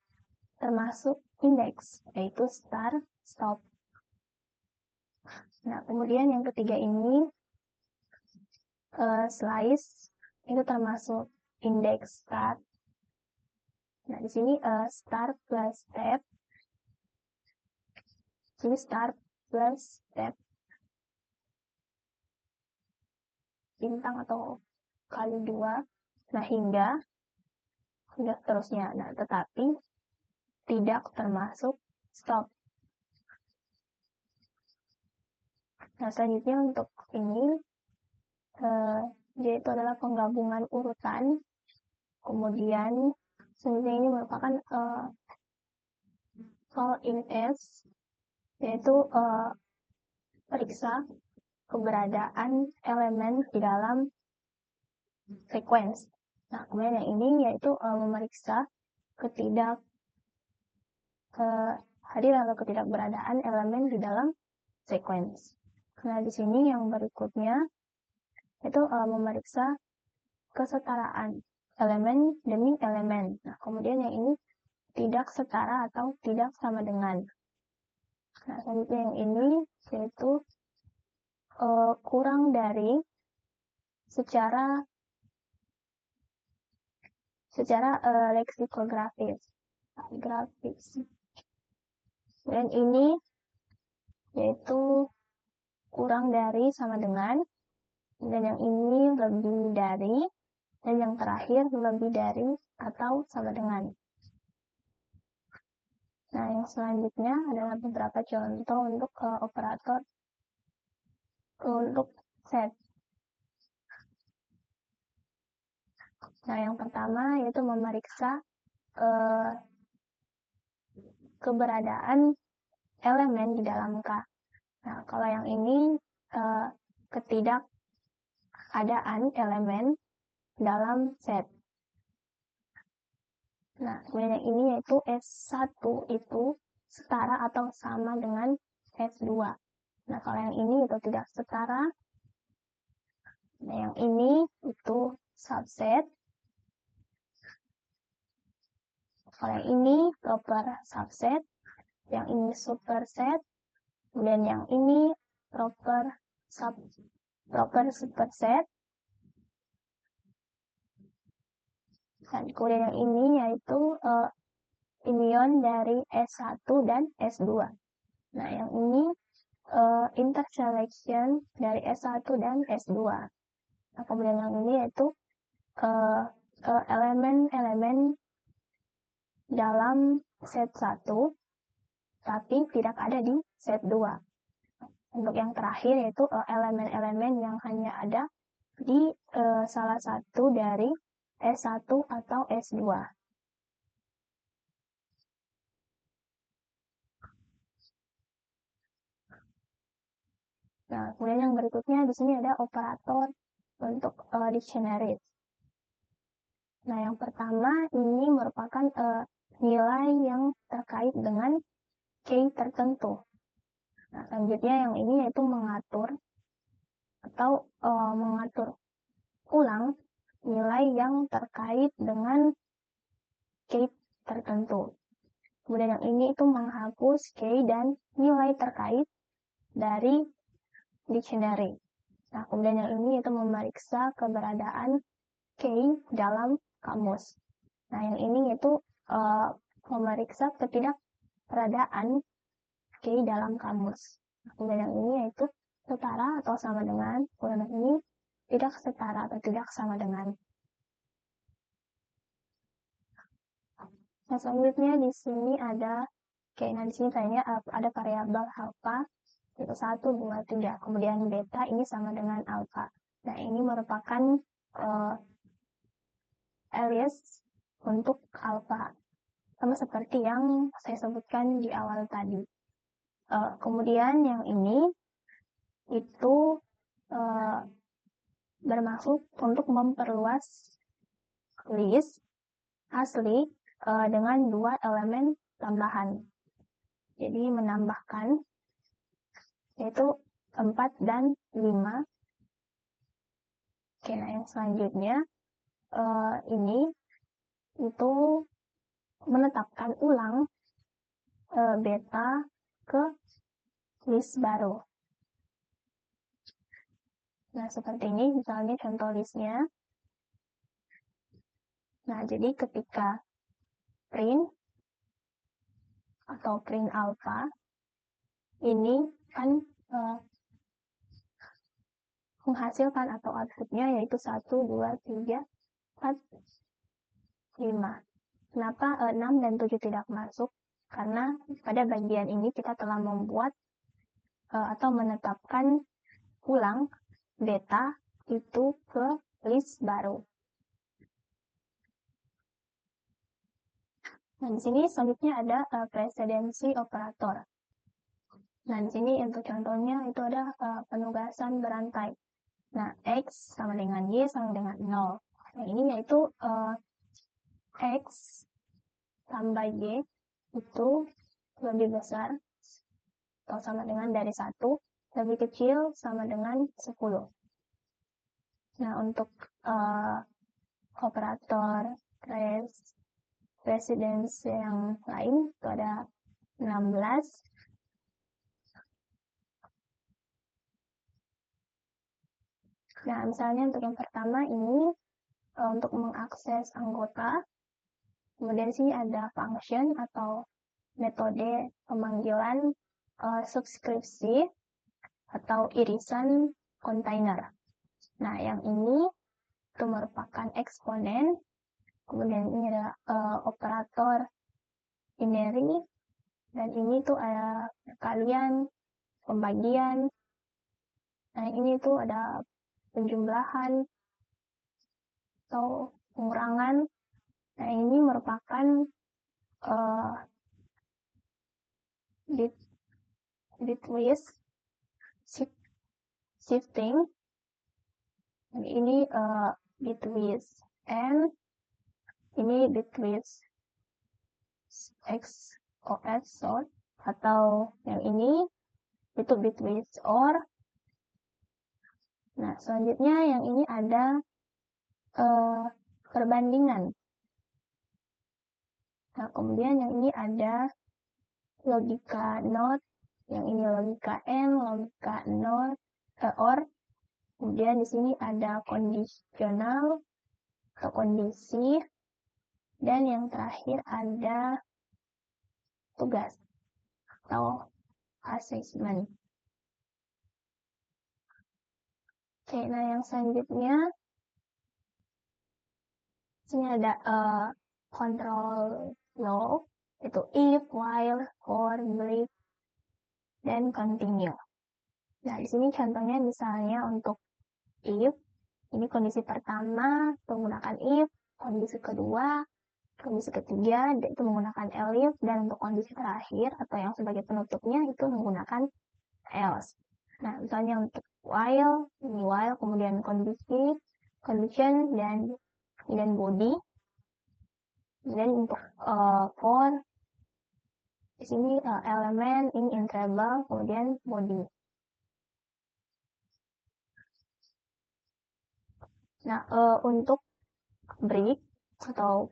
S1: termasuk indeks, yaitu start, stop. Nah, kemudian yang ketiga ini slice itu termasuk indeks start. Nah, di sini start plus step. Ini start plus step. Bintang atau kali 2. Nah, hingga seterusnya. Nah, tetapi tidak termasuk stop. Nah, selanjutnya untuk ini, yaitu adalah penggabungan urutan. Kemudian, selanjutnya ini merupakan call in S, yaitu periksa keberadaan elemen di dalam sequence. Nah, kemudian yang ini yaitu memeriksa kehadiran atau ketidakberadaan elemen di dalam sequence. Nah, di sini yang berikutnya itu memeriksa kesetaraan elemen demi elemen. Nah, kemudian yang ini tidak setara atau tidak sama dengan. Nah, selanjutnya yang ini yaitu kurang dari secara leksikografis. Dan ini yaitu kurang dari sama dengan, dan yang ini lebih dari, dan yang terakhir lebih dari atau sama dengan. Nah, yang selanjutnya adalah beberapa contoh untuk operator untuk set. Nah, yang pertama yaitu memeriksa keberadaan elemen di dalam K. Nah, kalau yang ini ketidakadaan elemen dalam set. Nah, kemudian yang ini yaitu S1 itu setara atau sama dengan S2. Nah, kalau yang ini itu tidak setara. Nah, yang ini itu subset. Kalau yang ini proper subset. Yang ini superset. Dan yang ini proper superset. Dan kemudian yang ini yaitu union dari S1 dan S2. Nah, yang ini interselection dari S1 dan S2. Nah, kemudian yang ini yaitu elemen-elemen dalam set 1 tapi tidak ada di set 2. untuk yang terakhir yaitu elemen-elemen yang hanya ada di salah satu dari S1 atau S2. Nah, kemudian yang berikutnya di sini ada operator untuk dictionary. Nah, yang pertama ini merupakan nilai yang terkait dengan key tertentu. Nah, selanjutnya yang ini yaitu mengatur atau mengatur ulang nilai yang terkait dengan key tertentu. Kemudian yang ini itu menghapus key dan nilai terkait dari dictionary. Nah, kemudian yang ini itu memeriksa keberadaan key dalam kamus. Nah, yang ini itu memeriksa ketidakberadaan key dalam kamus. Nah, kemudian yang ini yaitu setara atau sama dengan, kemudian yang ini tidak setara atau tidak sama dengan. Nah, selanjutnya di sini ada nah di sini kayaknya ada variabel alpha yaitu 1, 2, 3. Kemudian beta ini sama dengan alpha. Nah, ini merupakan alias untuk alpha. Sama seperti yang saya sebutkan di awal tadi. Kemudian yang ini itu bermaksud untuk memperluas list asli dengan 2 elemen tambahan. Jadi menambahkan yaitu 4 dan 5. Oke, nah yang selanjutnya ini itu menetapkan ulang beta ke list baru. Nah, seperti ini misalnya contoh listnya. Nah, jadi ketika print atau print alpha, ini kan menghasilkan atau outputnya yaitu 1, 2, 3, 4, 5. Kenapa 6 dan 7 tidak masuk? Karena pada bagian ini kita telah membuat atau menetapkan ulang beta itu ke list baru. Nah, di sini selanjutnya ada presidensi operator. Nah, di sini untuk contohnya itu ada penugasan berantai. Nah, X sama dengan Y sama dengan 0. Nah, ini yaitu X tambah Y itu lebih besar atau sama dengan dari 1, lebih kecil sama dengan 10. Nah, untuk operator precedence yang lain itu ada 16. Nah, misalnya untuk yang pertama ini untuk mengakses anggota. Kemudian sini ada function atau metode pemanggilan subskripsi atau irisan kontainer. Nah, yang ini itu merupakan eksponen. Kemudian ini ada operator binary. Dan ini tuh ada perkalian, pembagian. Nah, ini tuh ada penjumlahan atau pengurangan. Nah, ini merupakan bitwise shifting. Dan ini bitwise n, ini bitwise XOR sort, atau yang ini itu bitwise OR. Nah, selanjutnya yang ini ada perbandingan. Nah, kemudian yang ini ada logika NOT, yang ini logika AND, logika NOR, OR. Kemudian di sini ada kondisional atau kondisi, dan yang terakhir ada tugas atau assessment. Oke, nah yang selanjutnya sini ada control flow, itu if, while, for, break, dan continue. Nah, di sini contohnya misalnya untuk if, ini kondisi pertama menggunakan if, kondisi kedua, kondisi ketiga itu menggunakan elif, dan untuk kondisi terakhir atau yang sebagai penutupnya itu menggunakan else. Nah, misalnya untuk while, ini while, kemudian kondisi, condition, dan body. Dan untuk for, di sini elemen, ini interval, kemudian body. Nah, untuk break atau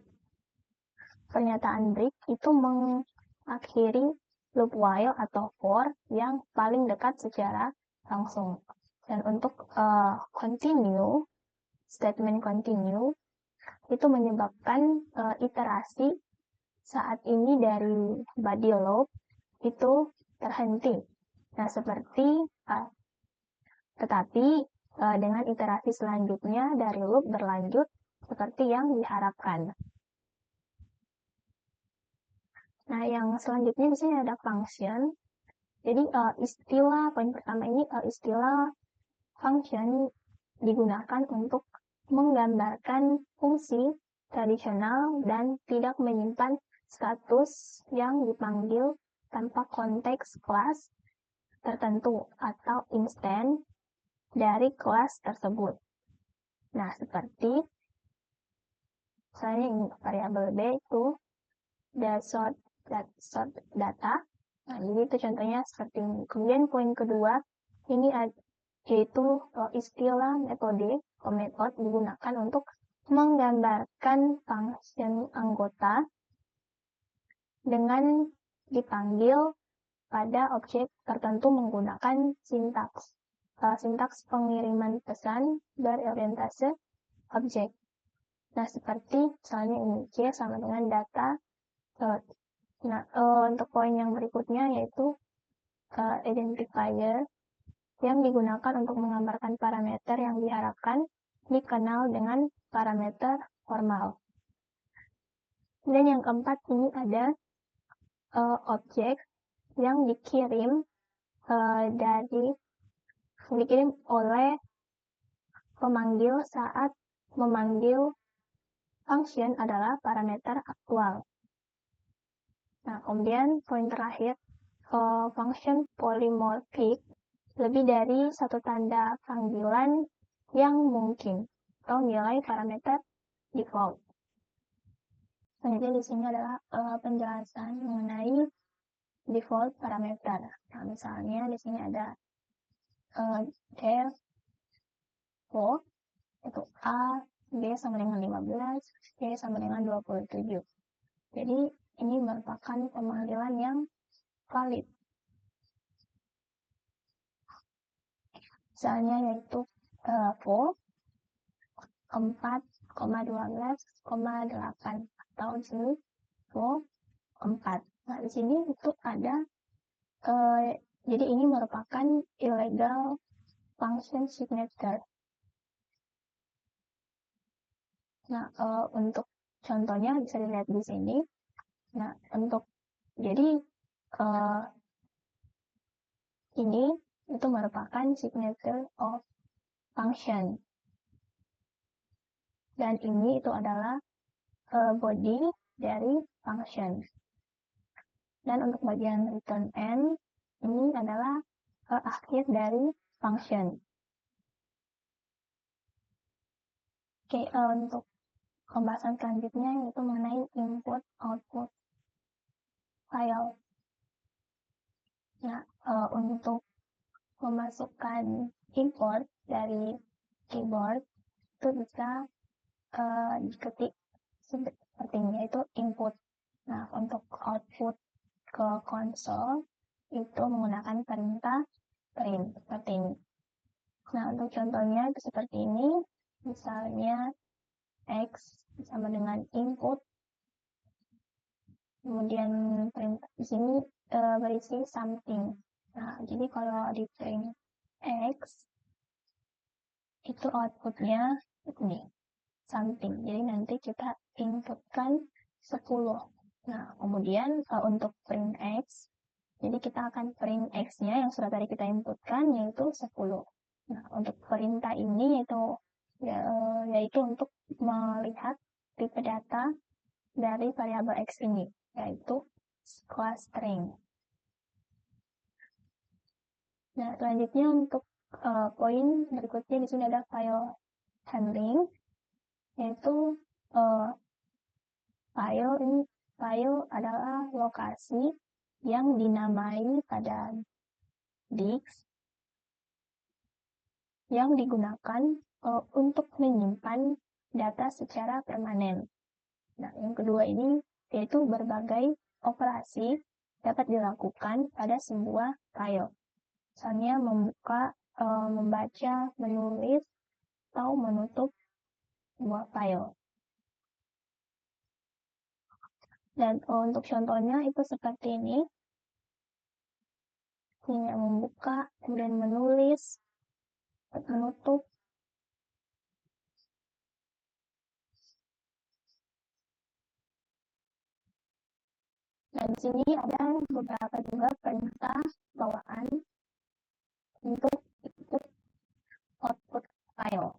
S1: pernyataan break itu mengakhiri loop while atau for yang paling dekat secara langsung. Dan untuk continue, statement continue itu menyebabkan iterasi saat ini dari body loop itu terhenti. Nah, tetapi dengan iterasi selanjutnya dari loop berlanjut seperti yang diharapkan. Nah, yang selanjutnya di sini ada function. Jadi poin pertama ini istilah function digunakan untuk menggambarkan fungsi tradisional dan tidak menyimpan status yang dipanggil tanpa konteks kelas tertentu atau instan dari kelas tersebut. Nah, seperti misalnya ini variabel B itu sort data. Nah, jadi itu contohnya seperti ini. Kemudian poin kedua, ini yaitu istilah metode atau method digunakan untuk menggambarkan function anggota dengan dipanggil pada objek tertentu menggunakan sintaks pengiriman pesan berorientasi objek. Nah, seperti misalnya ini C sama dengan data. Nah, untuk poin yang berikutnya yaitu identifier yang digunakan untuk menggambarkan parameter yang diharapkan dikenal dengan parameter formal. Dan yang keempat ini ada objek yang dikirim oleh pemanggil saat memanggil function adalah parameter aktual. Nah, kemudian poin terakhir, function polymorphic, lebih dari satu tanda panggilan yang mungkin atau nilai parameter default. Selanjutnya di sini adalah penjelasan mengenai default parameter. Nah, misalnya di sini ada default itu A, B sama dengan 15, C sama dengan 27. Jadi ini merupakan pemanggilan yang valid. Misalnya yaitu for 4,12,8 atau di sini for 4. Nah, di sini itu ada jadi ini merupakan illegal function signature. Nah, untuk contohnya bisa dilihat di sini. Nah, jadi ini itu merupakan signature of function. Dan ini itu adalah body dari function. Dan untuk bagian return end, ini adalah akhir dari function. Oke, untuk pembahasan selanjutnya yaitu mengenai input-output file. Nah, untuk memasukkan import dari keyboard itu bisa diketik seperti ini, yaitu input. Nah, untuk output ke konsol itu menggunakan perintah print seperti ini. Nah, untuk contohnya itu seperti ini. Misalnya X sama dengan input, kemudian perintah di sini berisi something. Nah, jadi kalau di print X itu outputnya ini something. Jadi nanti kita inputkan 10. Nah, kemudian untuk print X Jadi kita akan print X-nya yang sudah tadi kita inputkan, yaitu 10. Nah, untuk perintah ini yaitu untuk melihat tipe data dari variabel X ini, yaitu class string. Nah, selanjutnya untuk poin berikutnya di sini ada file handling, yaitu file adalah lokasi yang dinamai pada disk yang digunakan untuk menyimpan data secara permanen. Nah, yang kedua ini yaitu berbagai operasi dapat dilakukan pada sebuah file. Misalnya membuka, membaca, menulis, atau menutup sebuah file. Dan untuk contohnya itu seperti ini. Ini membuka, kemudian menulis, menutup. Dan di sini ada beberapa juga perintah bawaan untuk input output file.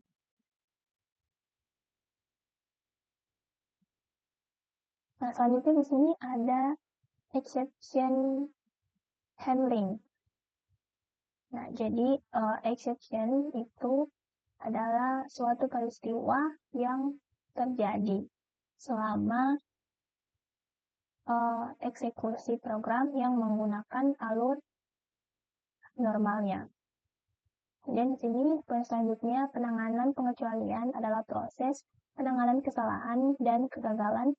S1: Nah, selanjutnya di sini ada exception handling. Nah, jadi exception itu adalah suatu peristiwa yang terjadi selama eksekusi program yang menggunakan alur normalnya. Dan di sini poin selanjutnya, penanganan pengecualian adalah proses penanganan kesalahan dan kegagalan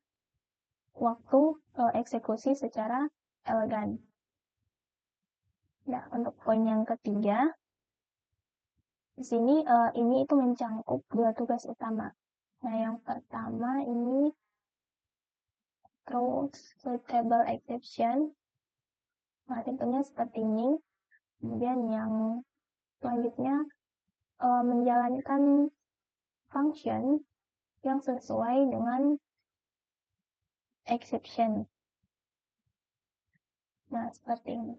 S1: waktu eksekusi secara elegan. Nah, untuk poin yang ketiga, di sini ini itu mencangkup dua tugas utama. Nah, yang pertama ini throw suitable exception. Nah, tentunya seperti ini. Kemudian yang selanjutnya menjalankan function yang sesuai dengan exception. Nah, seperti ini.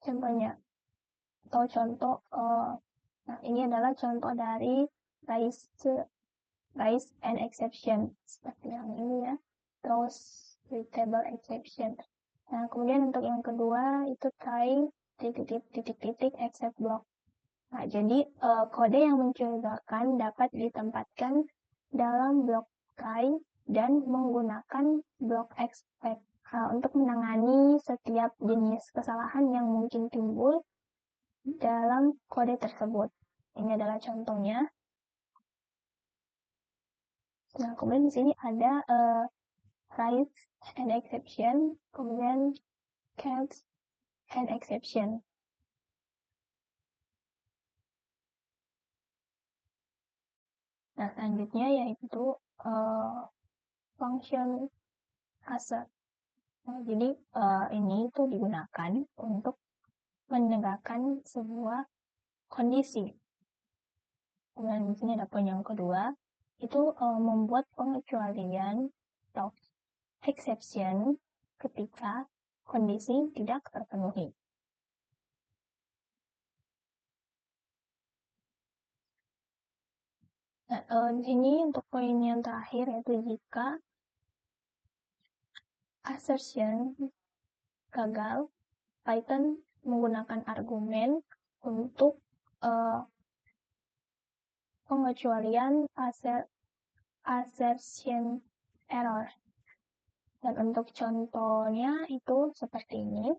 S1: Contohnya, atau contoh, nah ini adalah contoh dari raise an exception. Seperti yang ini ya, throw suitable exception. Nah, kemudian untuk yang kedua, itu try titik-titik except block. Nah, jadi kode yang mencurigakan dapat ditempatkan dalam blok try dan menggunakan blok expect untuk menangani setiap jenis kesalahan yang mungkin timbul dalam kode tersebut. Ini adalah contohnya. Nah, kemudian di sini ada raise an exception, kemudian catch an exception. Nah, selanjutnya yaitu function assert. Nah, jadi ini itu digunakan untuk menegakkan sebuah kondisi. Kemudian di sini ada poin yang kedua, itu membuat pengecualian atau exception ketika kondisi tidak terpenuhi. Nah, di sini untuk poin yang terakhir yaitu jika assertion gagal, Python menggunakan argumen untuk pengecualian assertion error. Dan untuk contohnya itu seperti ini.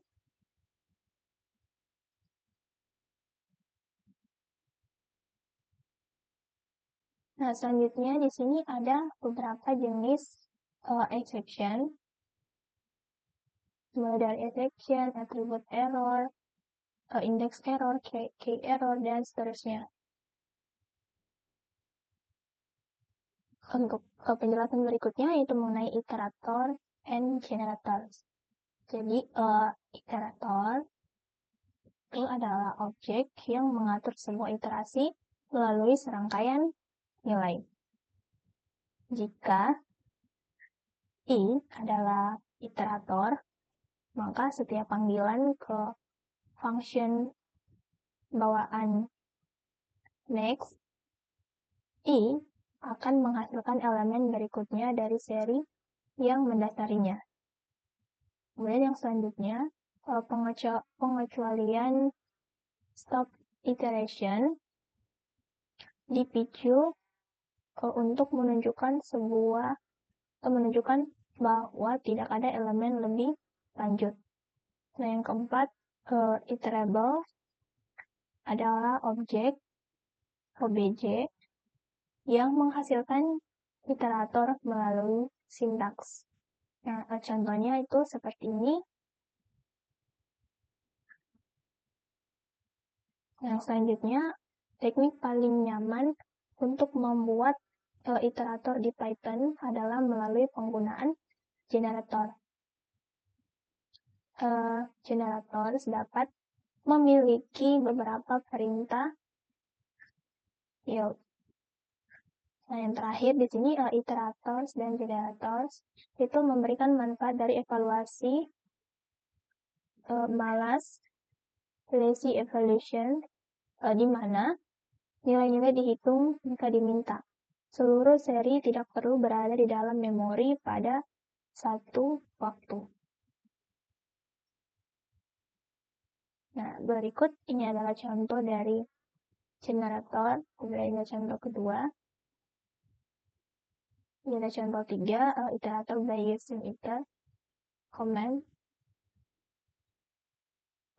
S1: Nah, selanjutnya di sini ada beberapa jenis exception. Mulai dari exception, attribute error, index error, key error, dan seterusnya. Untuk penjelasan berikutnya yaitu mengenai iterator and generators. Jadi iterator itu adalah objek yang mengatur sebuah iterasi melalui serangkaian nilai. Jika I adalah iterator, Maka setiap panggilan ke function bawaan next, I akan menghasilkan elemen berikutnya dari seri yang mendasarinya. Kemudian yang selanjutnya, pengecualian stop iteration dipicu untuk menunjukkan bahwa tidak ada elemen lebih lanjut. Nah, yang keempat, iterable adalah objek OBJ yang menghasilkan iterator melalui sintaks. Nah, contohnya itu seperti ini. Yang selanjutnya, teknik paling nyaman untuk membuat iterator di Python adalah melalui penggunaan generator. Generator dapat memiliki beberapa perintah yield. Nah, yang terakhir di sini iterators dan generators itu memberikan manfaat dari evaluasi malas lazy evaluation, di mana nilai-nilai dihitung jika diminta. Seluruh seri tidak perlu berada di dalam memori pada satu waktu. Nah, berikut ini adalah contoh dari generator. Kemudian contoh kedua. Ini ada contoh 3, iterator by using iter command.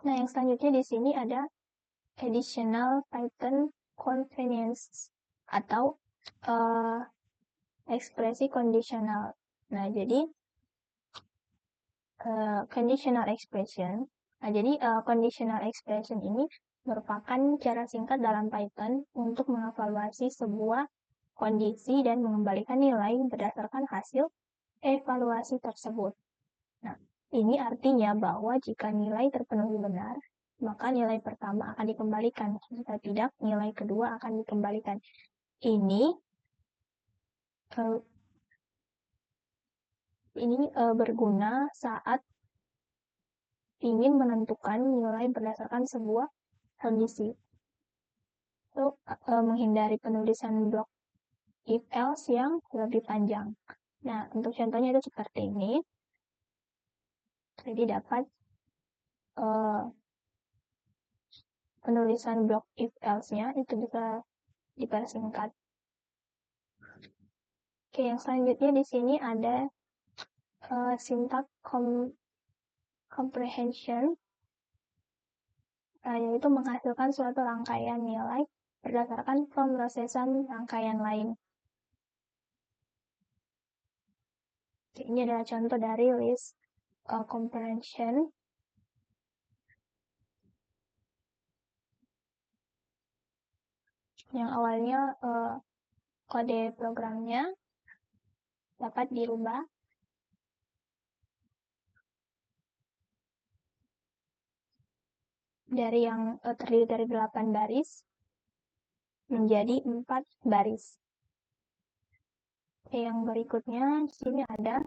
S1: Nah, yang selanjutnya di sini ada additional Python convenience atau ekspresi kondisional. Nah, jadi conditional expression. Nah, jadi conditional expression ini merupakan cara singkat dalam Python untuk mengevaluasi sebuah kondisi dan mengembalikan nilai berdasarkan hasil evaluasi tersebut. Nah, ini artinya bahwa jika nilai terpenuhi benar, maka nilai pertama akan dikembalikan. Jika tidak, nilai kedua akan dikembalikan. Ini berguna saat ingin menentukan nilai berdasarkan sebuah kondisi. Menghindari penulisan blok if else yang lebih panjang. Nah, untuk contohnya itu seperti ini. Jadi dapat penulisan blok if else-nya itu bisa dipersingkat. Oke, yang selanjutnya di sini ada syntax comprehension, yaitu menghasilkan suatu rangkaian nilai berdasarkan pemrosesan rangkaian lain. Ini adalah contoh dari list comprehension. Yang awalnya kode programnya dapat dirubah dari yang terdiri dari 8 baris menjadi 4 baris. Yang berikutnya di sini ada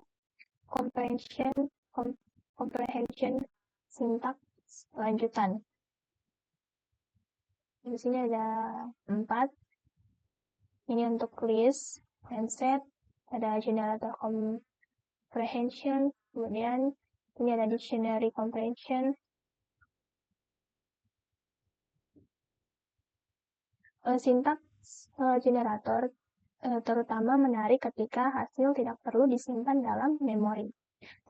S1: comprehension sintaks lanjutan. Di sini ada 4. Ini untuk list and set, ada generator comprehension, kemudian ini ada dictionary comprehension. Sintaks generator terutama menarik ketika hasil tidak perlu disimpan dalam memori.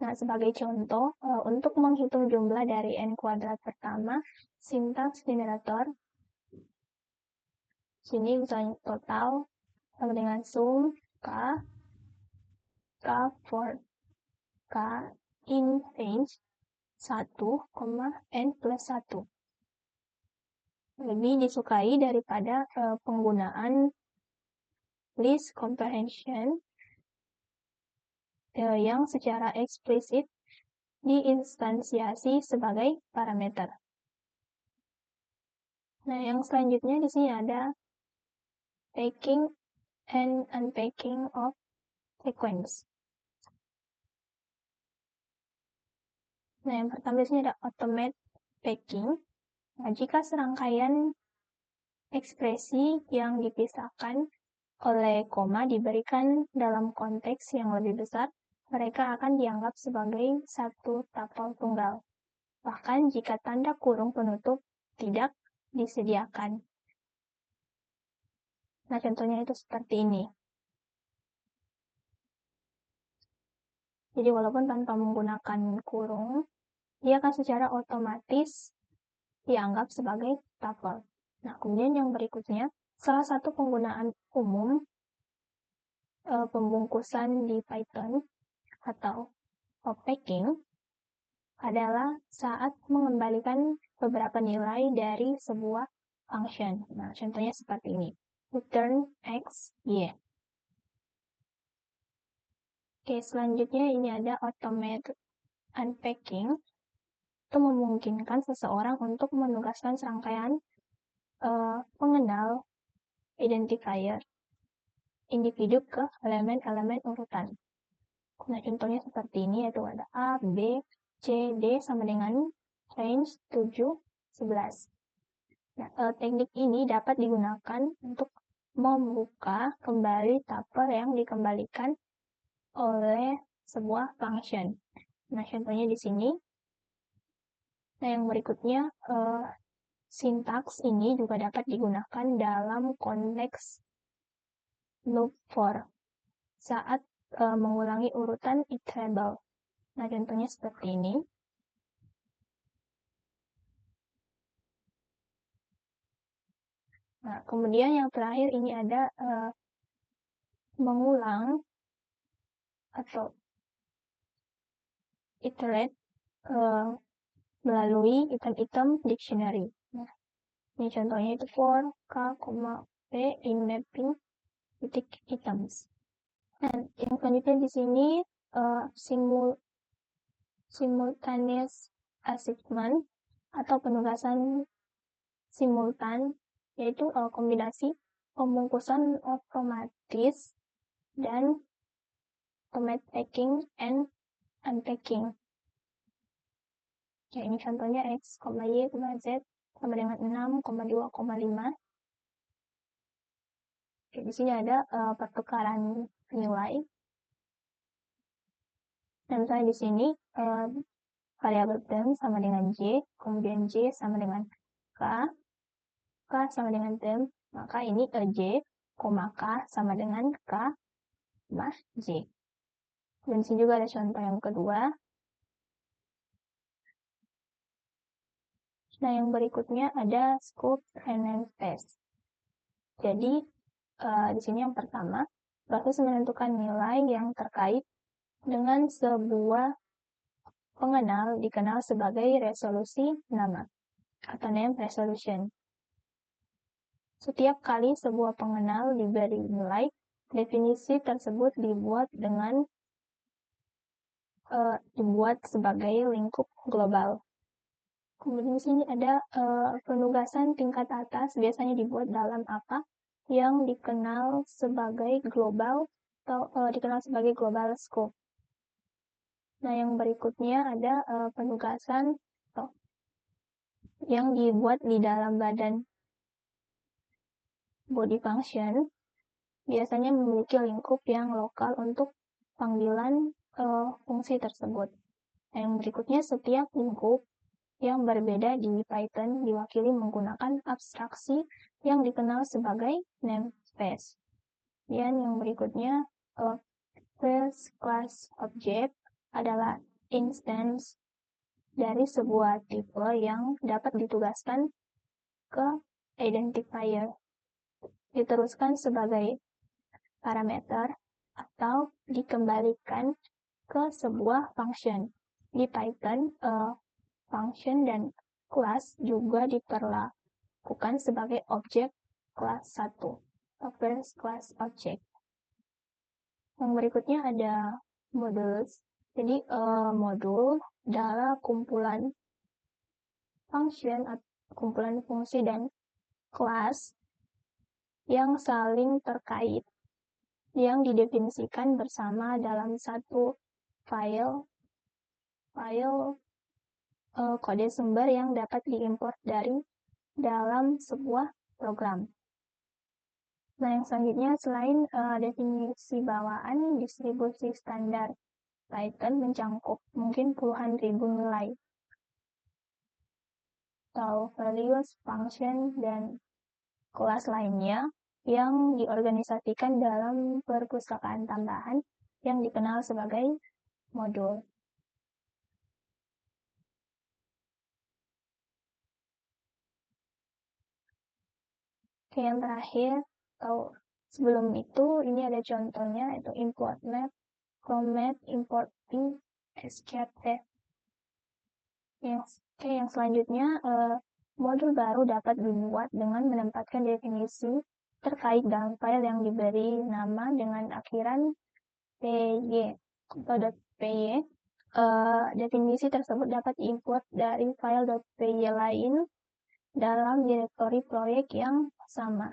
S1: Nah, sebagai contoh, untuk menghitung jumlah dari n kuadrat pertama, sintaks generator sini misalnya total sama dengan sum k for k in range 1, n plus 1. Lebih disukai daripada penggunaan list comprehension yang secara eksplisit diinstansiasi sebagai parameter. Nah, yang selanjutnya di sini ada packing and unpacking of sequence. Nah, yang pertama di sini ada automate packing. Nah, jika serangkaian ekspresi yang dipisahkan oleh koma diberikan dalam konteks yang lebih besar, mereka akan dianggap sebagai satu tupel tunggal. Bahkan jika tanda kurung penutup tidak disediakan. Nah, contohnya itu seperti ini. Jadi walaupun tanpa menggunakan kurung, dia akan secara otomatis dianggap sebagai tupel. Nah, kemudian yang berikutnya, salah satu penggunaan umum pembungkusan di Python atau packing adalah saat mengembalikan beberapa nilai dari sebuah function. Nah, contohnya seperti ini. Return X, Y. Oke, selanjutnya ini ada automate unpacking. Itu memungkinkan seseorang untuk menugaskan serangkaian pengenal identifier individu ke elemen-elemen urutan. Nah, contohnya seperti ini, yaitu ada A, B, C, D sama dengan range 7, 11. Nah, teknik ini dapat digunakan untuk membuka kembali tupel yang dikembalikan oleh sebuah function. Nah, contohnya di sini. Nah, yang berikutnya, sintaks ini juga dapat digunakan dalam konteks loop for saat mengulangi urutan iterable. Nah, contohnya seperti ini. Nah, kemudian yang terakhir ini ada mengulang atau iterate melalui item-item dictionary. Nah, ini contohnya itu for k, p in mapping titik items. Dan yang selanjutnya di sini simultaneous assignment atau penugasan simultan, yaitu kombinasi pembungkusan otomatis dan automate packing and unpacking. Ya, ini contohnya X, Y, Z sama dengan 6, 2, 5. Oke, di sini ada pertukaran nilai. Dan misalnya di sini variabel term sama dengan J, kemudian J sama dengan K, K sama dengan term, maka ini J, K sama dengan K, J. Dan di sini juga ada contoh yang kedua. Nah, yang berikutnya ada scope and namespace. Jadi, di sini yang pertama, proses menentukan nilai yang terkait dengan sebuah pengenal dikenal sebagai resolusi nama atau name resolution. Setiap kali sebuah pengenal diberi nilai, definisi tersebut dibuat sebagai lingkup global. Kemudian di sini ada penugasan tingkat atas biasanya dibuat dalam apa yang dikenal sebagai global atau dikenal sebagai global scope. Nah, yang berikutnya ada penugasan yang dibuat di dalam badan body function biasanya memiliki lingkup yang lokal untuk panggilan fungsi tersebut. Nah, yang berikutnya setiap lingkup yang berbeda di Python diwakili menggunakan abstraksi yang dikenal sebagai namespace. Dan yang berikutnya, first class object adalah instance dari sebuah tipe yang dapat ditugaskan ke identifier, diteruskan sebagai parameter atau dikembalikan ke sebuah function. Di Python, function dan kelas juga diperlakukan sebagai objek kelas 1, first class object. Yang berikutnya ada modules. Jadi modul adalah kumpulan function, kumpulan fungsi dan kelas yang saling terkait, yang didefinisikan bersama dalam satu file kode sumber yang dapat diimport dari dalam sebuah program. Nah, yang selanjutnya, selain definisi bawaan, distribusi standar Python mencakup mungkin puluhan ribu nilai atau values, function, dan kelas lainnya yang diorganisasikan dalam perpustakaan tambahan yang dikenal sebagai modul. Oke, yang terakhir, atau sebelum itu, ini ada contohnya, itu import map, format, importing, escape. Yang selanjutnya, modul baru dapat dibuat dengan menempatkan definisi terkait dalam file yang diberi nama dengan akhiran py atau .py. Definisi tersebut dapat diimport dari file .py lain dalam direktori proyek yang sama.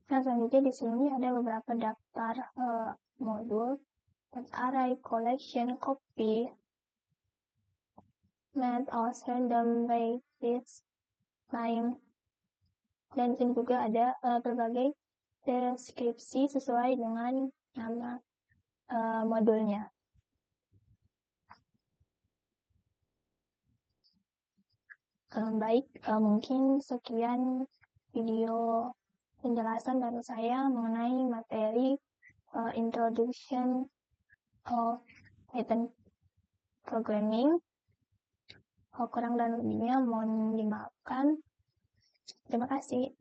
S1: Nah, selanjutnya di sini ada beberapa daftar modul: array, collection, copy, math, aus, random, basis, time. Dan di sini juga ada berbagai deskripsi sesuai dengan nama modulnya. Baik, mungkin sekian video penjelasan dari saya mengenai materi Introduction of Python Programming. Kurang dan lebihnya mohon dimaafkan. Terima kasih.